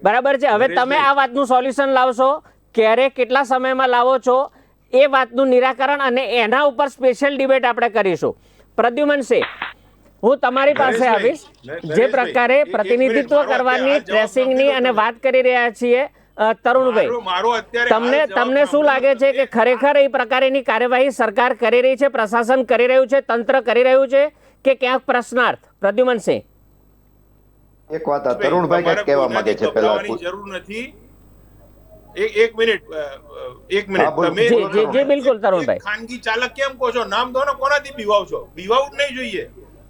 [SPEAKER 1] બરાબર છે. હવે તમે આ વાતનું સોલ્યુશન લાવશો ક્યારે, કેટલા સમયમાં લાવો છો, એ વાતનું નિરાકરણ અને એના ઉપર સ્પેશિયલ ડિબેટ આપણે કરીશું. પ્રદ્યુમનસિંહ, હું તમારી પાસે આવીશ. જે પ્રકારે પ્રતિનિધિત્વ કરવાની, ટ્રેસિંગની અને વાત કરી રહ્યા છીએ, તરુણભાઈ, તમને શું લાગે છે કે ખરેખર એ પ્રકારની કાર્યવાહી સરકાર કરી રહી છે, પ્રશાસન કરી રહ્યું છે, તંત્ર કરી રહ્યું છે કે ક્યાંક પ્રશ્નાર્થ? પ્રદ્યુમનસિંહ,
[SPEAKER 4] એક વાત આ તરુણભાઈ કંઈક કહેવા માંગે છે, પહેલા
[SPEAKER 2] જરૂર નથી. એક મિનિટ તમે
[SPEAKER 1] જી બિલકુલ તરુણભાઈ.
[SPEAKER 2] ખાનગી ચાલક કેમ કહો છો? નામ દો ને, કોનાથી બીવાવ છો? બીવાવું જ નહીં જોઈએ.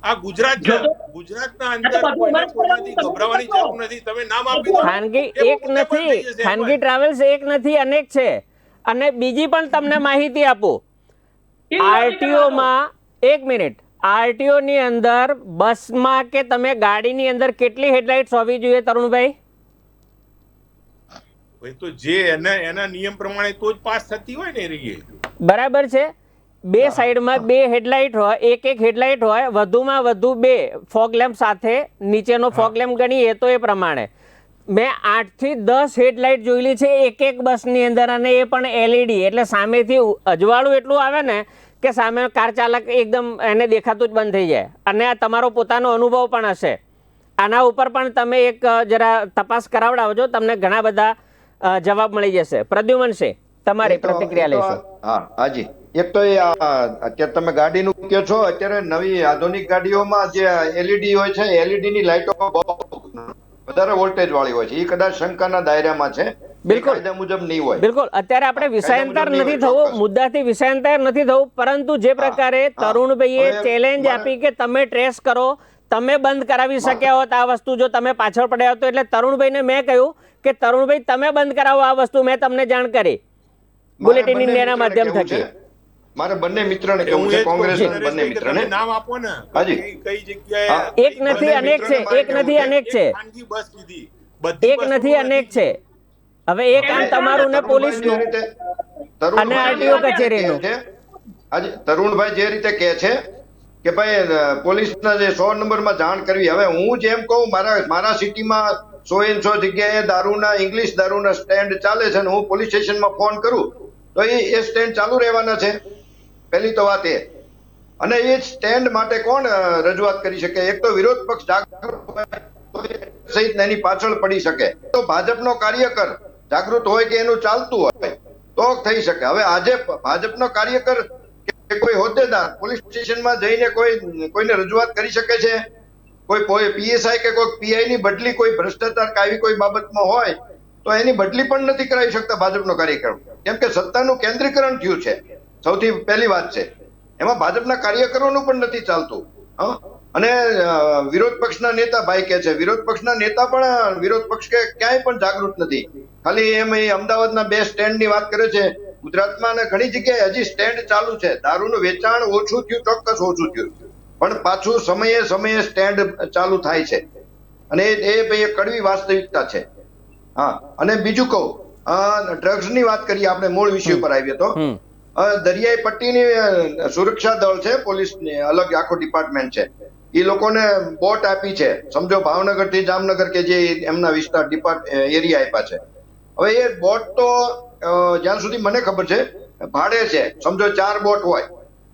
[SPEAKER 2] આ ગુજરાત છે, ગુજરાતના અંદર કોઈનાથી ગભરાવાની જરૂર નથી. તમે નામ આપી દો.
[SPEAKER 1] ખાનગી એક નથી, ખાનગી ટ્રાવેલ્સ એક નથી, અનેક છે. અને બીજી પણ તમને માહિતી આપું, આરટીઓ માં, એક મિનિટ, આરટીઓ ની અંદર બસમાં કે તમે ગાડીની અંદર કેટલી હેડલાઇટ્સ હોવી જોઈએ તરુણભાઈ?
[SPEAKER 2] તો જે એના નિયમ પ્રમાણે તો જ પાસ થતી હોય ને એ
[SPEAKER 1] બરાબર છે. બે સાઈડમાં 2 હેડલાઇટ હોય, એક હેડલાઇટ હોય, વધુમાં વધુ 2 ફોગ લેમ્પ સાથે, નીચેનો ફોગ લેમ્પ ગણીએ તો એ પ્રમાણે મેં 8 થી 10 હેડલાઇટ જોયેલી છે એક બસની અંદર, અને એ પણ એલઈડી. એટલે સામેથી અજવાળું એટલું આવે ને કે સામે કાર ચાલક એકદમ એને દેખાતું જ બંધ થઈ જાય. અને આ તમારો પોતાનો અનુભવ પણ હશે. આના ઉપર પણ તમે એક જરા તપાસ કરાવડાવજો, તમને ઘણા બધા જવાબ મળી જશે. પ્રદ્યુમનસિંહ, તમારી પ્રતિક્રિયા લઈશું.
[SPEAKER 4] હા હાજી, એક તો એ અત્યારે તમે ગાડીનું કહો છો, અત્યારે નવી આધુનિક ગાડીઓમાં જે એલઈડી હોય છે, એલઈડી ની લાઇટો બહુ વધારે વોલ્ટેજ વાળી હોય છે. એ કદાચ શંકાના દાયરામાં છે, બિલકુલ કાયદા મુજબ નહીં હોય.
[SPEAKER 1] બિલકુલ, અત્યારે આપણે વિષયાંતર નથી થવું, મુદ્દાથી વિષયાંતર નથી થવું, પરંતુ જે પ્રકારે તરુણભાઈએ ચેલેન્જ આપી કે તમે ટ્રેસ કરો, તમે બંધ કરાવી શક્યા હોત આ વસ્તુ જો તમે પાછળ પડ્યા હોત, એટલે તરુણભાઈને મેં કહ્યું કે તરુણભાઈ તમે બંધ કરાવો આ વસ્તુ, મેં તમને જાણ કરી બુલેટિન ઇન્ડિયાના માધ્યમ થકી.
[SPEAKER 4] મારે બંને મિત્રને કહેવું છે, કોંગ્રેસના બંને મિત્રને.
[SPEAKER 2] નામ આપો ને,
[SPEAKER 4] હાજી,
[SPEAKER 2] કઈ જગ્યાએ
[SPEAKER 1] એક નથી અનેક છે, એક નથી અનેક છે,
[SPEAKER 2] ખાનગી બસ કીધી,
[SPEAKER 1] એક નથી અનેક છે. હવે એ કામ તમારું ને પોલીસનું અને આરટીઓ કચેરીનું.
[SPEAKER 4] હાજી, તરુણભાઈ જે રીતે કહે છે કે ભાઈ પોલીસના જે 100 નંબરમાં જાણ કરવી. હવે હું જેમ કહું, મારા સિટીમાં 100 જગ્યાએ દારૂના, ઇંગ્લિશ દારૂના સ્ટેન્ડ ચાલે છે, અને હું પોલીસ સ્ટેશનમાં ફોન કરું તો એ સ્ટેન્ડ ચાલુ રહેવાના છે. પહેલી તો વાત એ. અને એ સ્ટેન્ડ માટે કોણ રજૂઆત કરી શકે? એક તો વિરોધ પક્ષ જાગૃત સહિત એની પાછળ પડી શકે, તો ભાજપનો કાર્યકર જાગૃત હોય કે એનું ચાલતું હોય તો થઈ શકે. હવે આજે ભાજપનો કાર્યકર કે કોઈ હોદ્દેદાર પોલીસ સ્ટેશનમાં જઈને કોઈને રજૂઆત કરી શકે છે? કોઈ પીએસઆઈ કે કોઈ પીઆઈ ની બદલી કોઈ ભ્રષ્ટાચાર કે આવી કોઈ બાબતમાં હોય તો એની બદલી પણ નથી કરાવી શકતા ભાજપનો કાર્યકર, કેમ કે સત્તાનું કેન્દ્રીકરણ થયું છે. સૌથી પહેલી વાત છે, એમાં ભાજપના કાર્યકરોનું પણ નથી ચાલતું. અને વિરોધ પક્ષના નેતા ભાઈ કે છે, વિરોધ પક્ષના નેતા પણ વિરોધ પક્ષ કે ક્યાંય પણ જાગૃત નથી. ખાલી એમ અમદાવાદના 2 સ્ટેન્ડની વાત કરે છે. ગુજરાતમાં અને ઘણી જગ્યાએ હજી સ્ટેન્ડ ચાલુ છે. દારૂનું વેચાણ ઓછું થયું, ચોક્કસ ઓછું થયું, પણ પાછું સમયે સ્ટેન્ડ ચાલુ થાય છે. અને એ કડવી વાસ્તવિકતા છે. હા, અને બીજું કહું, ડ્રગ્સની વાત કરીએ, આપણે મૂળ વિષય ઉપર આવીએ તો દરિયાઈ પટ્ટીની સુરક્ષા દળ છે, પોલીસની અલગ આખો ડિપાર્ટમેન્ટ છે. એ લોકોને બોટ આપી છે, સમજો ભાવનગર થી જામનગર કે જે એમના વિસ્તાર એરિયા આપ્યા છે. હવે એ બોટ તો જ્યાં સુધી મને ખબર છે ભાડે છે. સમજો 4 બોટ હોય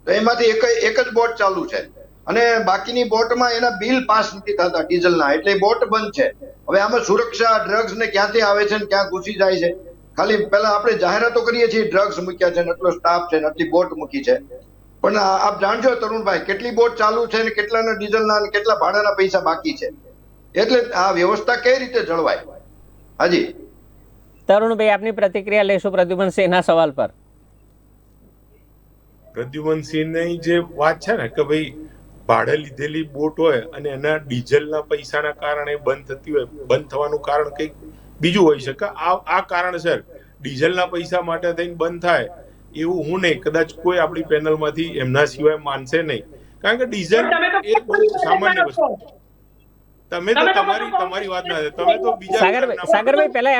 [SPEAKER 4] તો એમાંથી એક જ બોટ ચાલુ છે, અને બાકીની બોટમાં એના બિલ પાસ નથી થતા ડીઝલના, એટલે બોટ બંધ છે. હવે આમાં સુરક્ષા ડ્રગ્સ ને ક્યાંથી આવે છે ને ક્યાં ઘૂસી જાય છે? ખાલી પહેલા આપણે જાહેરાતો કરીએ છીએ, ડ્રગ્સ મૂક્યા છે, આટલો સ્ટાફ છે, આટલી બોટ મૂકી છે, પણ આપ જાણજો તરુણભાઈ, કેટલી બોટ ચાલુ છે ને કેટલાના ડીઝલના અને કેટલા ભાડાના પૈસા બાકી છે. એટલે આ વ્યવસ્થા કઈ રીતે જળવાય? હાજી
[SPEAKER 1] તરુણભાઈ, આપની પ્રતિક્રિયા લેશું પ્રદ્યુમનસિંહના સવાલ પર.
[SPEAKER 2] પ્રદ્યુમનસિંહની જે વાત છે ને કે ભાઈ ભાડે લીધેલી બોટ હોય અને એના ડીઝલના પૈસાના કારણે બંધ થતી હોય, બંધ થવાનું કારણ કંઈક બીજું હોઈ શકે. આ કારણસર ડીઝલના પૈસા માટે થઈને બંધ થાય એવું હું નહીં, કદાચ કોઈ આપણી પેનલમાંથી એમના સિવાય માનશે નહીં, કારણ કે ડીઝલ એ બહુ સામાન્ય વસ્તુ. તમે તો તમારી વાત ના તમે તો બીજા
[SPEAKER 1] સાગરભાઈ પહેલા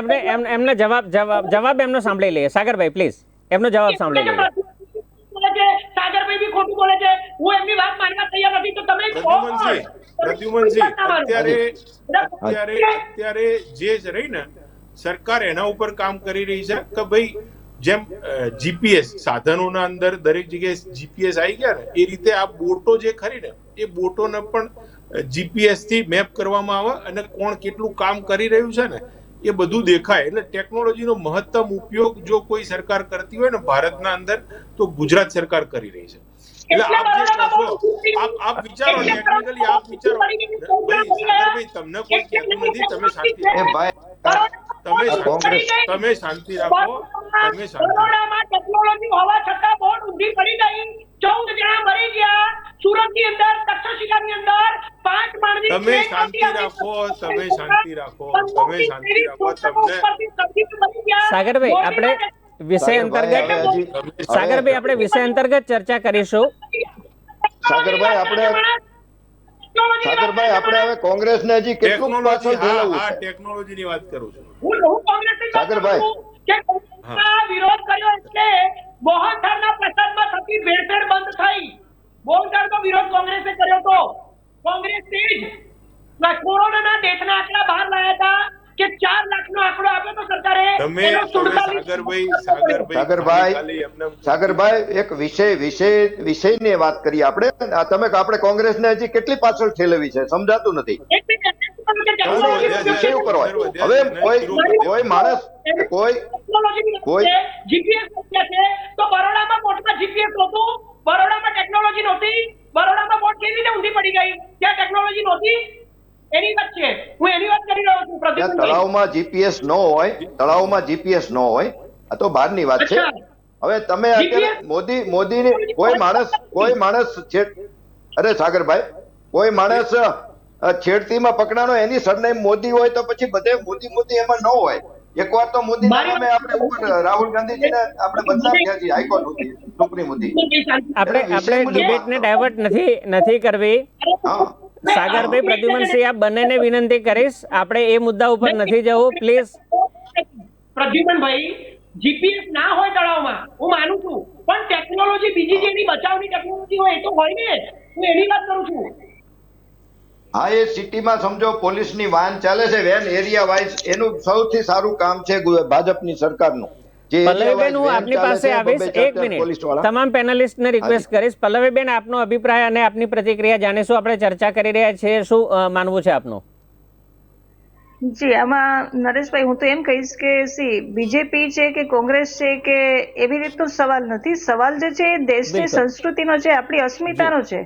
[SPEAKER 1] એમને જવાબ એમનો સાંભળી લઈએ. સાગરભાઈ પ્લીઝ એમનો જવાબ સાંભળી લઈએ.
[SPEAKER 5] સાગરભાઈ બી ખોટું બોલે છે, હું એમની વાત માનવા તૈયાર નથી, તો તમે
[SPEAKER 2] પ્રદ્યુમનજી અત્યારે જે રહી ને સરકાર એના ઉપર કામ કરી રહી છે કે ભાઈ જેમ જીપીએસ સાધનોના અંદર દરેક જગ્યાએ જીપીએસ આવી ગયા ને એ રીતે આ બોટો જે ખરી ને એ બોટોને પણ જીપીએસ થી મેપ કરવામાં આવે અને કોણ કેટલું કામ કરી રહ્યું છે ને એ બધું દેખાય. એટલે ટેકનોલોજીનો મહત્તમ ઉપયોગ જો કોઈ સરકાર કરતી હોય ને ભારતના અંદર તો ગુજરાત સરકાર કરી રહી છે. એટલે આપ જે કહો આપ વિચારો ટેકનિકલી આપ વિચારો ભાઈ સાગરભાઈ તમને કોઈ કહેતું નથી, તમે શાંતિ તમે શાંતિ રાખો.
[SPEAKER 5] બરોડામાં ટેકનોલોજી હોવા છતાં બોટ ઊંધી પડી ગઈ, 14 જણા મરી ગયા. સુરતની અંદર, તક્ષશિલાની અંદર 5 માણસની
[SPEAKER 2] તમે શાંતિ રાખો.
[SPEAKER 1] સાગરભાઈ આપણે વિષય અંતર્ગત ચર્ચા કરીશું.
[SPEAKER 4] સાગરભાઈ આપણે હવે કોંગ્રેસને હજી કેટલું પાછળ ઠેલવવું છે?
[SPEAKER 2] ટેકનોલોજીની વાત કરું છું.
[SPEAKER 5] હું કોંગ્રેસની વાત
[SPEAKER 4] સાગરભાઈ.
[SPEAKER 5] કરું છું કે કોંગ્રેસના વિરોધ કર્યો એટલે મોહનથાળના પ્રસાદમાં થતી ભેળસેળ બંધ થઈ. મોહનથાળનો વિરોધ કોંગ્રેસે કર્યો તો કોંગ્રેસે જ કોરોનાના ડેથના આંકડા બહાર લાવ્યા હતા કે 4 લાખનો આંકડો આપ્યો તો સરકારે.
[SPEAKER 4] સાગરભાઈ એક વિષયની વાત કરીએ આપણે. આપણે કોંગ્રેસને હજી કેટલી પાછળ ઠેલવી છે સમજાતું નથી. વિષય ઉપર હોય. હવે કોઈ માણસ
[SPEAKER 5] જીપીએસ છે તો બરોડામાં બોટમાં જીપીએસ નહોતું, બરોડામાં ટેકનોલોજી નહોતી, બરોડામાં બોટ કેવી રીતે ઊંધી પડી ગઈ? ત્યાં ટેકનોલોજી નહોતી. એની વાત છે, હું એની વાત કરી રહ્યો છું.
[SPEAKER 4] તળાવમાં જીપીએસ ન હોય આ તો બહારની વાત છે. હવે તમે અત્યારે મોદીની કોઈ માણસ અરે સાગરભાઈ કોઈ માણસ છેડતીમાં પકડાનો એની સરનેમ મોદી હોય તો પછી બધે મોદી એમાં ન હોય. એકવાર તો મોદી નામે આપણે ઉપર રાહુલ ગાંધીજીને આપણે બદનામ થયા છીએ હાઈકોર્ટ સુધી, સુપ્રીમ સુધી.
[SPEAKER 1] આપણે ડિબેટને ડાયવર્ટ નથી કરવી. સાગરભાઈ, પ્રદ્યુમનસિંહ, આ બંનેને વિનંતી કરીશ, આપણે એ મુદ્દા ઉપર નથી જવું પ્લીઝ.
[SPEAKER 5] પ્રદ્યુમનભાઈ, જીપીએસ ના હોય તળાવમાં હું માનું છું, પણ ટેકનોલોજી બીજી જેની બચાવની ટેકનોલોજી હોય એ તો હોય ને, હું એની વાત કરું છું.
[SPEAKER 4] હા, એ સિટીમાં સમજો પોલીસની વાન ચાલે છે વેન એરિયા વાઇઝ, એનું સૌથી સારું કામ છે ભાજપની સરકારનું.
[SPEAKER 1] પલ્લવીબેન, હું આપની પાસે આવીશ. 1 મિનિટ, તમામ પેનલિસ્ટને રિક્વેસ્ટ કરીશ. પલ્લવીબેન, આપનો અભિપ્રાય અને આપની પ્રતિક્રિયા જાણીશું. આપણે ચર્ચા કરી રહ્યા છીએ, શું માનવું છે આપનું?
[SPEAKER 3] જી, આમાં નરેશભાઈ હું તો એમ કહીશ કે બીજેપી છે કે કોંગ્રેસ છે કે એવી રીતનો સવાલ નથી. સવાલ જે છે એ દેશની સંસ્કૃતિનો છે, આપણી અસ્મિતાનો છે.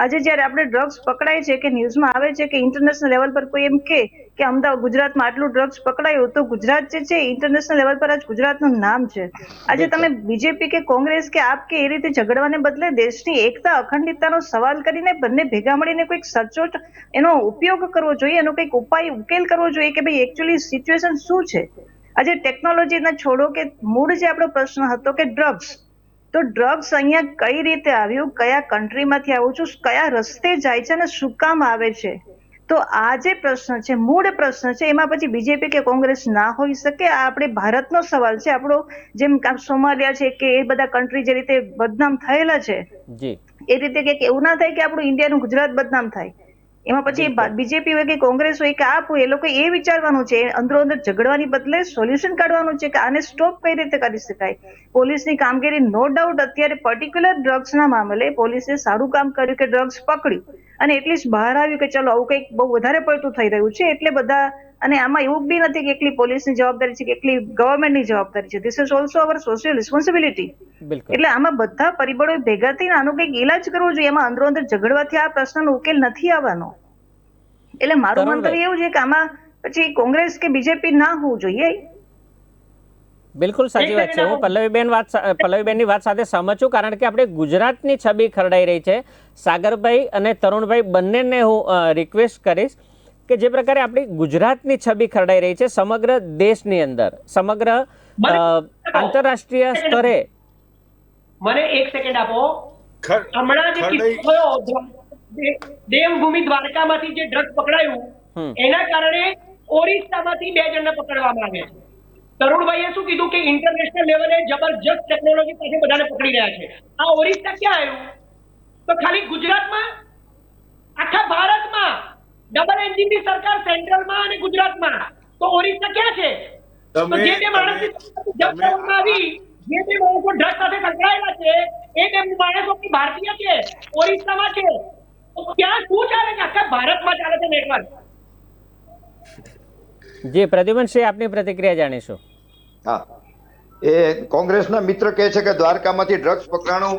[SPEAKER 3] આજે જયારે આપણે ડ્રગ્સ પકડાય છે કે ન્યૂઝમાં આવે છે કે ઇન્ટરનેશનલ લેવલ પર કોઈ એમ કે અમદાવાદ ગુજરાતમાં આટલું ડ્રગ્સ પકડાયું, તો ગુજરાત જે છે ઇન્ટરનેશનલ લેવલ પર આજ ગુજરાતનું નામ છે. આજે તમે બીજેપી કે કોંગ્રેસ કે આપ કે એ રીતે ઝઘડવાને બદલે દેશની એકતા અખંડિતતાનો સવાલ કરીને બંને ભેગા મળીને કોઈક સચોટ એનો ઉપયોગ કરવો જોઈએ, એનો કંઈક ઉકેલ કરવો જોઈએ કે ભાઈ એકચ્યુઅલી સિચ્યુએશન શું છે. આજે ટેકનોલોજીના છોડો કે મૂળ જે આપણો પ્રશ્ન હતો કે ડ્રગ્સ, તો ડ્રગ્સ અહીંયા કઈ રીતે આવ્યું, કયા કન્ટ્રીમાંથી આવ્યું છે, કયા રસ્તે જાય છે અને શું કામ આવે છે, તો આ જે પ્રશ્ન છે, મૂળ પ્રશ્ન છે, એમાં પછી બીજેપી કે કોંગ્રેસ ના હોઈ શકે. આ આપણે ભારતનો સવાલ છે. આપણો જેમ સોમાલિયા છે કે એ બધા કન્ટ્રી જે રીતે બદનામ થયેલા છે એ રીતે કે એવું ના થાય કે આપણું ઇન્ડિયાનું ગુજરાત બદનામ થાય. એમાં પછી બીજેપી હોય કે કોંગ્રેસ હોય કે આપ હોય, એ લોકો એ વિચારવાનું છે, અંદરો અંદર ઝઘડવાની બદલે સોલ્યુશન કાઢવાનું છે કે આને સ્ટોપ કઈ રીતે કરી શકાય. પોલીસની કામગીરી નો ડાઉટ અત્યારે પર્ટિક્યુલર ડ્રગ્સના મામલે પોલીસે સારું કામ કર્યું કે ડ્રગ્સ પકડ્યું અને એટલીસ્ટ બહાર આવ્યું કે ચલો આવું કંઈક બહુ વધારે પડતું થઈ રહ્યું છે એટલે બધા. અને આમાં એવું બી નથી કે એકલી પોલીસની જવાબદારી છે કે એકલી ગવર્મેન્ટની જવાબદારી છે. This is also our social responsibility. એટલે આમાં બધા પરિબળો ભેગા થઈને આનો કંઈક ઈલાજ કરવો જોઈએ. એમાં અંદરો અંદર ઝઘડવાથી આ પ્રશ્નનો ઉકેલ નથી આવવાનો. એટલે મારું મંતવ્ય એવું છે કે આમાં પછી કોંગ્રેસ કે બીજેપી ના હોવું જોઈએ.
[SPEAKER 1] બિલકુલ સાચી વાત છે. હું પલ્લવીબેનની વાત સાથે સહમત છું, કારણ કે આપણે ગુજરાતની છબી ખરડાઈ રહી છે. સાગરભાઈ અને તરુણભાઈ બંનેને હું રિક્વેસ્ટ કરીશ કે જે પ્રકારે આપણી ગુજરાતની છબી ખરડાઈ રહી છે સમગ્ર દેશની અંદર, સમગ્ર આંતરરાષ્ટ્રીય સ્તરે.
[SPEAKER 5] મને 1 સેકન્ડ આપો. હમણાં જે કિસ્સો થયો દેવભૂમિ દ્વારકામાંથી જે ડ્રગ્સ પકડાયું એના કારણે ઓરિસ્સામાંથી 2 જણને પકડવામાં આવ્યા છે. તરુણભાઈએ શું કીધું કે ઇન્ટરનેશનલ લેવલે જબરજસ્ત ટેકનોલોજી સાથે બધાને પકડી રહ્યા છે. આ ઓરિસ્સા ક્યાં આવ્યું? તો ખાલી ગુજરાતમાં, આખા ભારતમાં ડબલ એન્જિનની સરકાર સેન્ટ્રલમાં અને ગુજરાતમાં, તો ઓરિસ્સા ક્યાં છે? તો જે બે માણસની જપ્ત કરવામાં આવી, જે બે માણસો ડ્રગ સાથે સંકળાયેલા છે, એ બે માણસો ભારતીય છે, ઓરિસ્સામાં છે. તો ક્યાં શું ચાલે છે? આખા ભારતમાં ચાલે છે નેટવર્ક.
[SPEAKER 1] જી પ્રદ્યુમનસિંહ, આપની પ્રતિક્રિયા જાણીશું.
[SPEAKER 4] હા, એ કોંગ્રેસના મિત્ર કહે છે કે દ્વારકામાંથી ડ્રગ્સ પકડાણું,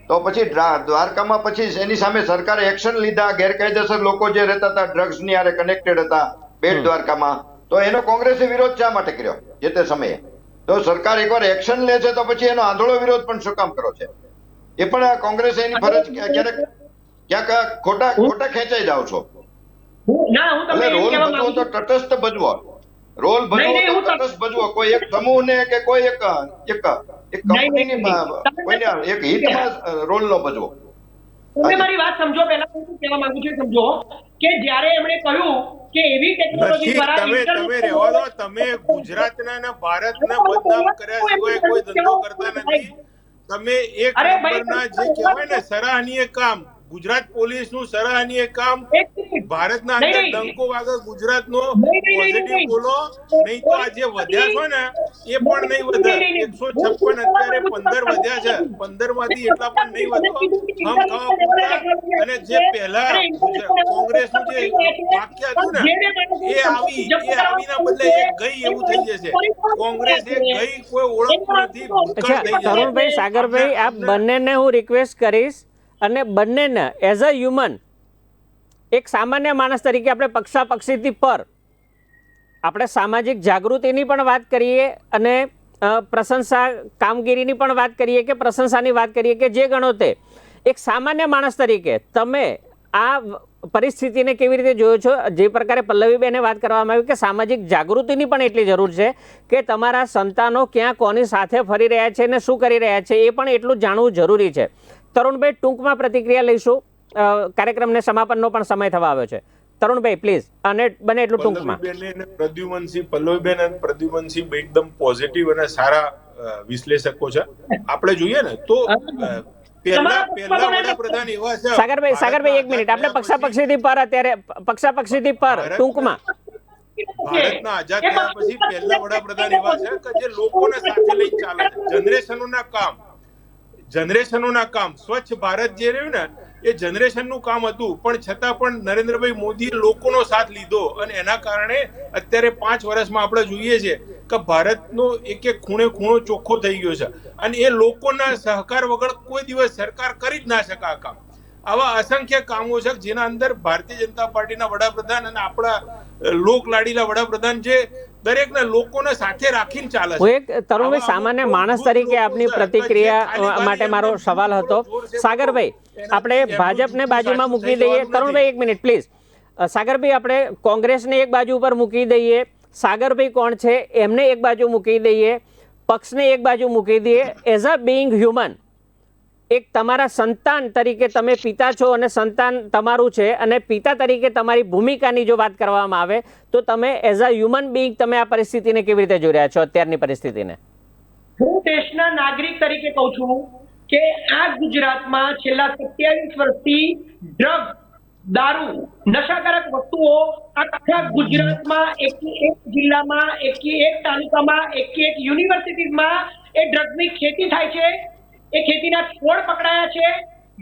[SPEAKER 4] તો પછી દ્વારકામાં પછી એની સામે સરકારે એક્શન લીધા. ગેરકાયદેસર લોકો જે રહેતા હતા, ડ્રગ્સની હારે કનેક્ટેડ હતા બેટ દ્વારકામાં, તો એનો કોંગ્રેસે વિરોધ શા માટે કર્યો જે તે સમયે? તો સરકાર એકવાર એક્શન લે છે તો પછી એનો આંધળો વિરોધ પણ શું કામ કરો છે? એ પણ કોંગ્રેસે એની ફરજ ક્યાંક ખોટા ખેંચાઈ જાવ છો.
[SPEAKER 5] ના, હું તમને
[SPEAKER 4] એટલે
[SPEAKER 5] એમ
[SPEAKER 4] રોલ
[SPEAKER 5] કહેવા
[SPEAKER 4] ભજવો
[SPEAKER 5] માંગુ
[SPEAKER 4] તો
[SPEAKER 5] છું.
[SPEAKER 4] તટસ્થ ભજવો, રોલ ભજવો
[SPEAKER 5] નહીં,
[SPEAKER 4] તો
[SPEAKER 5] હું
[SPEAKER 4] તટસ્થ ભજવો. કોઈ એક સમૂહને કે કોઈ એક કંપનીની કોઈને એક હિતમાં રોલ નો ભજવો.
[SPEAKER 5] તમે મારી વાત સમજો. પહેલા હું શું કહેવા માંગુ છું સમજો કે જ્યારે એમણે કહ્યું કે એવી ટેકનોલોજી
[SPEAKER 2] નથી,
[SPEAKER 5] દ્વારા
[SPEAKER 2] તમે રહેવા દો. તમે ગુજરાતના અને ભારતના બદનામ કર્યા સિવાય કોઈ ધંધો કરતા નથી. તમે એક નંબરના જે કહેવાય ને સરાહનીય કામ, ગુજરાત પોલીસનું સરાહનીય કામ, ભારતના અંદર ડંકો વાગે ગુજરાતનો પોઝિટિવ બોલો. નહીં તો આ જે વધ્યા છો ને એ પણ નહીં વધે. 156 અત્યારે 15 વધ્યા છે, 15 માંથી એટલા પણ નહીં વધો. હમ ખાવા પૂરતા. અને જે પહેલા કોંગ્રેસનું જે વાક્ય હતું ને એ આવીના બદલે એ ગઈ એવું થઈ જશે. કોંગ્રેસ એ ગઈ કોઈ ઓળખતું નથી, ભૂતકાળ થઈ જશે.
[SPEAKER 1] તરુણભાઈ, સાગરભાઈ, આપ બંનેને હું રિક્વેસ્ટ કરીશ અને બંનેને એઝ અ હ્યુમન, એક સામાન્ય માણસ તરીકે આપણે પક્ષાપક્ષીથી પર આપણે સામાજિક જાગૃતિની પણ વાત કરીએ અને પ્રશંસા કામગીરીની પણ વાત કરીએ કે પ્રશંસાની વાત કરીએ કે જે ગણો તે. એક સામાન્ય માણસ તરીકે તમે આ પરિસ્થિતિને કેવી રીતે જોયો છો? જે પ્રકારે પલ્લવીબેને વાત કરવામાં આવી કે સામાજિક જાગૃતિની પણ એટલી જરૂર છે કે તમારા સંતાનો ક્યાં કોની સાથે ફરી રહ્યા છે અને શું કરી રહ્યા છે એ પણ એટલું જાણવું જરૂરી છે. તરુણભાઈ, ટૂંકમાં પ્રતિક્રિયા લઈશું. કાર્યક્રમને સમાપનનો પણ સમય થવા આવ્યો છે. તરુણભાઈ પ્લીઝ, અને બને એટલું ટૂંકમાં.
[SPEAKER 2] પલ્લવીબેન અને પ્રદ્યુમનસિંહ એકદમ પોઝિટિવ અને સારા વિશ્લેષકો છે. આપણે જોઈએ ને તો પહેલા વડાપ્રધાન એવા છે.
[SPEAKER 1] સાગરભાઈ 1 મિનિટ, આપણે પક્ષાપક્ષીથી પર અત્યારે પક્ષાપક્ષીથી પર ટૂંકમાં.
[SPEAKER 2] ભારતના આઝાદ થયા પછી પહેલા વડાપ્રધાન એવા છે કે જે લોકોને સાથે લઈને ચાલે છે. જનરેશનોના કામ સ્વચ્છ ભારત જે રહ્યું ને એ જનરેશનનું કામ હતું, પણ છતાં પણ નરેન્દ્રભાઈ મોદીએ લોકોનો સાથ લીધો અને એના કારણે અત્યારે 5 વર્ષમાં આપણે જોઈએ છે કે ભારતનો એક એક ખૂણો ચોખ્ખો થઈ ગયો છે. અને એ લોકોના સહકાર વગર કોઈ દિવસ સરકાર કરી જ ના શકે આ કામ. આવા અસંખ્ય કામો છે જેના અંદર ભારતીય જનતા પાર્ટીના વડાપ્રધાન અને આપણા લોકલાડીલા વડાપ્રધાન જે દરેકને લોકોને સાથે રાખીને ચાલે છે.
[SPEAKER 1] હું એક તરુણભાઈ સામાન્ય માણસ તરીકે આપની પ્રતિક્રિયા માટે મારો સવાલ હતો. સાગરભાઈ, આપણે ભાજપને બાજુમાં મૂકી દઈએ. તરુણભાઈ 1 મિનિટ પ્લીઝ. સાગરભાઈ, આપણે કોંગ્રેસને એક બાજુ ઉપર મૂકી દઈએ, સાગરભાઈ કોણ છે એમને એક બાજુ મૂકી દઈએ, પક્ષને એક બાજુ મૂકી દઈએ. એઝ અ બીઇંગ હ્યુમન, એક તમારા સંતાન તરીકે તમે પિતા છો અને સંતાન તમારું છે, અને પિતા તરીકે તમારી ભૂમિકાની જો વાત કરવામાં આવે તો તમે એઝ અ હ્યુમન બીઇંગ તમે આ પરિસ્થિતિને કેવી રીતે જોઈ રહ્યા છો, અત્યારની પરિસ્થિતિને?
[SPEAKER 5] હું દેશના નાગરિક તરીકે કહું છું કે આ ગુજરાતમાં છેલ્લા 27 વર્ષથી ડ્રગ, દારૂ, નશાકારક વસ્તુઓ આખા ગુજરાતમાં એકી એક જિલ્લામાં, એકી એક તાલુકામાં, એકી એક યુનિવર્સિટીમાં એ ડ્રગની ખેતી થાય છે. એ ખેતીના છોડ પકડાયા છે,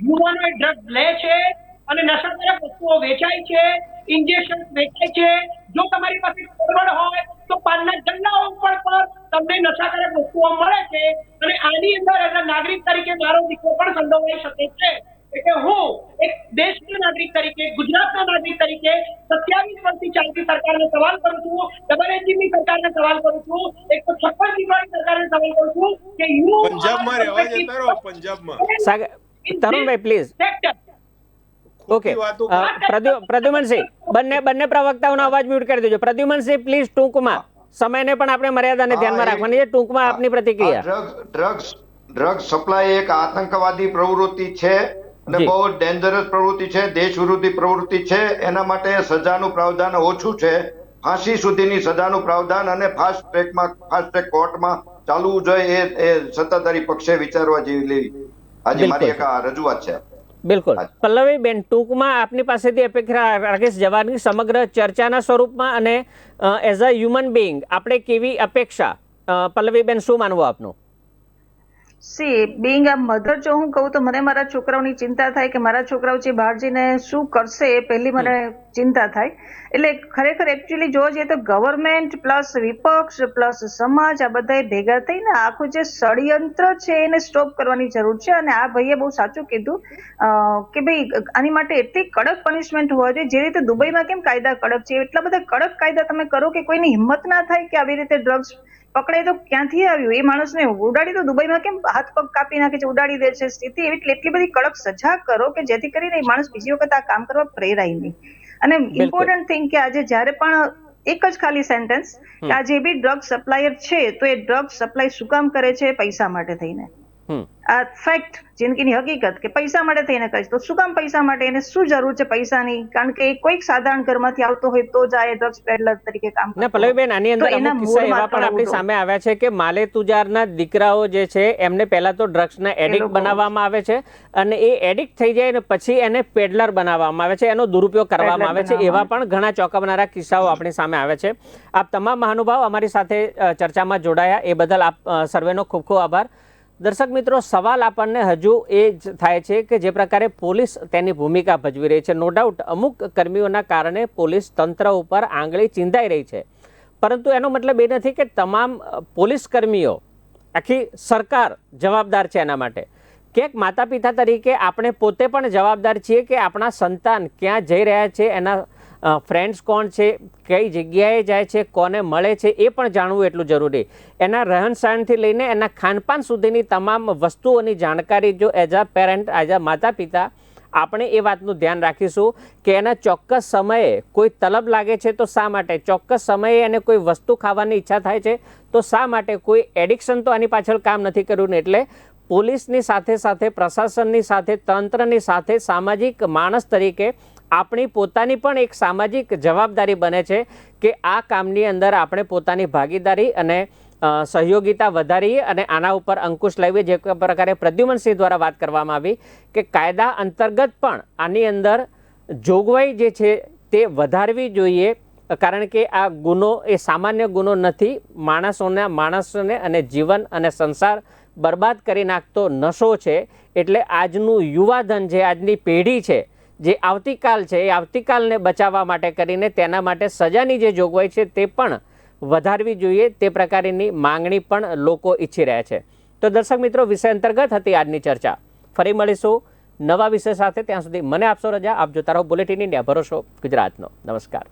[SPEAKER 5] યુવાનો એ ડ્રગ લે છે અને નશાકારક વસ્તુઓ વેચાય છે, ઇન્જેક્શન વેચાય છે. જો તમારી પાસે સગવડ હોય તો પાનના જલ્લાઓ ઉપર પર તમને નશાકારક વસ્તુઓ મળે છે. અને આની અંદર એઝ નાગરિક તરીકે મારો દીકરો પણ સંડોવાઈ શકે છે. એટલે હું એક દેશના નાગરિક તરીકે, ગુજરાતના નાગરિક તરીકે 27 વર્ષથી ચાલતી સરકારને સવાલ કરું છું, ડબલ એન્જિનની સરકારને સવાલ કરું છું, 156 સીટવાળી સરકારને સવાલ કરું છું કે
[SPEAKER 2] પંજાબમાં રહેવા જતા રહો. પંજાબમાં
[SPEAKER 1] તરુણભાઈ પ્લીઝ. ઓકે, પ્રદ્યુમનસિંહ, બંને પ્રવક્તાઓનો અવાજ મ્યુટ કરી દેજો. પ્રદ્યુમનસિંહ પ્લીઝ ટૂંકમાં, સમયને પણ આપણે મર્યાદાને ધ્યાનમાં રાખવાની છે. ટૂંકમાં આપની પ્રતિક્રિયા.
[SPEAKER 4] ડ્રગ્સ સપ્લાય એક આતંકવાદી પ્રવૃત્તિ છે અને
[SPEAKER 1] જી.
[SPEAKER 4] બહુ ડેન્જરસ પ્રવૃત્તિ છે, દેશ વિરોધી પ્રવૃત્તિ છે. એના માટે સજાનું પ્રાવધાન ઓછું છે. ફાંસી સુધીની સજાનું પ્રાવધાન અને ફાસ્ટ ટ્રેક કોર્ટમાં ચાલવું જોઈએ. એ સત્તાધારી પક્ષે વિચારવા જેવી લેવી આજે મારી એક આ રજૂઆત છે.
[SPEAKER 1] બિલકુલ. પલ્લવીબેન, ટૂંકમાં આપની પાસેથી અપેક્ષા રાખીશ જવાબની સમગ્ર ચર્ચાના સ્વરૂપમાં અને એઝ અ હ્યુમન બિંગ આપણે કેવી અપેક્ષા, પલ્લવીબેન શું માનવું આપનું?
[SPEAKER 3] સી બિંગ આ મધર, જો હું કહું તો મને મારા છોકરાઓની ચિંતા થાય કે મારા છોકરાઓ જે બહાર જઈને શું કરશે એ પહેલી મને ચિંતા થાય. એટલે ખરેખર એકચ્યુઅલી જોવા જઈએ તો ગવર્મેન્ટ પ્લસ વિપક્ષ પ્લસ સમાજ આ બધાએ ભેગા થઈને આખું જે ષડયંત્ર છે એને સ્ટોપ કરવાની જરૂર છે. અને આ ભાઈએ બહુ સાચું કીધું કે ભાઈ આની માટે એટલી કડક પનિશમેન્ટ હોવા જોઈએ. જે રીતે દુબઈમાં કેમ કાયદા કડક છે, એટલા બધા કડક કાયદા તમે કરો કે કોઈની હિંમત ના થાય કે આવી રીતે ડ્રગ્સ પકડે તો ક્યાંથી આવ્યું, એ માણસને ઉડાડી તો દુબઈમાં કેમ હાથ પગ કાપી નાખે છે, ઉડાડી દે છે સ્થિતિ. એટલી બધી કડક સજા કરો કે જેથી કરીને એ માણસ બીજી વખત આ કામ કરવા પ્રેરાય નહીં. અને ઇમ્પોર્ટન્ટ થિંગ કે આજે જ્યારે પણ એક જ ખાલી સેન્ટેન્સ કે આ જે બી ડ્રગ સપ્લાયર છે તો એ ડ્રગ સપ્લાય શું કામ કરે છે? પૈસા માટે થઈને. આ ફેક્ટ, જિંદગીની હકીકત કે પૈસા માટે થઈને કરે છે. તો શું કામ પૈસા માટે? એને શું જરૂર છે પૈસાની? કારણ કે કોઈક સાધારણ ઘરમાંથી આવતો હોય તો જ આ ડ્રગ્સ પેડલર તરીકે કામ કરે.
[SPEAKER 1] ને પલ્લવીબેન, આની અંદર અમુક કિસ્સા એવા પણ આપણી સામે આવ્યા છે કે માલે તુજારના દીકરાઓ જે છે એમને પહેલા તો ડ્રગ્સના એડિક્ટ બનાવવામાં આવે છે અને એ એડિક્ટ થઈ જાય ને પછી એને પેડલર બનાવવામાં આવે છે, એનો દુરુપયોગ કરવામાં આવે છે. એવા પણ ઘણા ચોંકાવનારા કિસ્સાઓ આપણી સામે આવે છે. આપ તમામ મહાનુભાવ અમારી સાથે ચર્ચામાં જોડાયા એ બદલ આપ સર્વેનો ખૂબ ખૂબ આભાર. દર્શક મિત્રો, સવાલ આપણને હજુ એ જ થાય છે કે જે પ્રકારે પોલીસ તેની ભૂમિકા ભજવી રહી છે, નો ડાઉટ અમુક કર્મીઓના કારણે પોલીસ તંત્ર ઉપર આંગળી ચીંધાઈ રહી છે, પરંતુ એનો મતલબ એ નથી કે તમામ પોલીસ કર્મીઓ, આખી સરકાર જવાબદાર છે એના માટે. ક્યાંક માતા પિતા તરીકે આપણે પોતે પણ જવાબદાર છીએ કે આપણા સંતાન ક્યાં જઈ રહ્યા છે, એના ફ્રેન્ડ્સ કોણ છે, કઈ જગ્યાએ જાય છે, કોને મળે છે એ પણ જાણવું એટલું જરૂરી. એના રહેણ સહણથી લઈને એના ખાનપાન સુધીની તમામ વસ્તુઓની જાણકારી જો as a parent, as a માતા પિતા આપણે એ વાતનું ધ્યાન રાખીશું કે એના ચોક્કસ સમયે કોઈ તલબ લાગે છે તો શા માટે, ચોક્કસ સમયે એને કોઈ વસ્તુ ખાવાની ઈચ્છા થાય છે તો શા માટે, કોઈ એડિક્શન તો આની પાછળ કામ નથી કર્યું ને. એટલે પોલીસની સાથે સાથે પ્રશાસનની સાથે તંત્રની સાથે સામાજિક માણસ તરીકે આપણી પોતાની પણ એક સામાજિક જવાબદારી બને છે કે આ કામની અંદર આપણે પોતાની ભાગીદારી અને સહયોગિતા વધારીએ અને આના ઉપર અંકુશ લાવીએ. જે પ્રકારે પ્રદ્યુમનસિંહ દ્વારા વાત કરવામાં આવી કે કાયદા અંતર્ગત પણ આની અંદર જોગવાઈ જે છે તે વધારવી જોઈએ, કારણ કે આ ગુનો એ સામાન્ય ગુનો નથી. માણસોને અને જીવન અને સંસાર બરબાદ કરી નાખતો નશો છે. એટલે આજનું યુવાધન છે, આજની પેઢી છે, જે આવતીકાલ છે, એ આવતીકાલને બચાવવા માટે કરીને તેના માટે સજાની જે જોગવાઈ છે તે પણ વધારવી જોઈએ. તે પ્રકારની માંગણી પણ લોકો ઈચ્છી રહ્યા છે. તો દર્શક મિત્રો, વિષય અંતર્ગત હતી આજની ચર્ચા. ફરી મળીશું નવા વિષય સાથે. ત્યાં સુધી મને આપશો રજા. આપ જોતા રહો બુલેટિન ઇન્ડિયા, ભરોસો ગુજરાતનો. નમસ્કાર.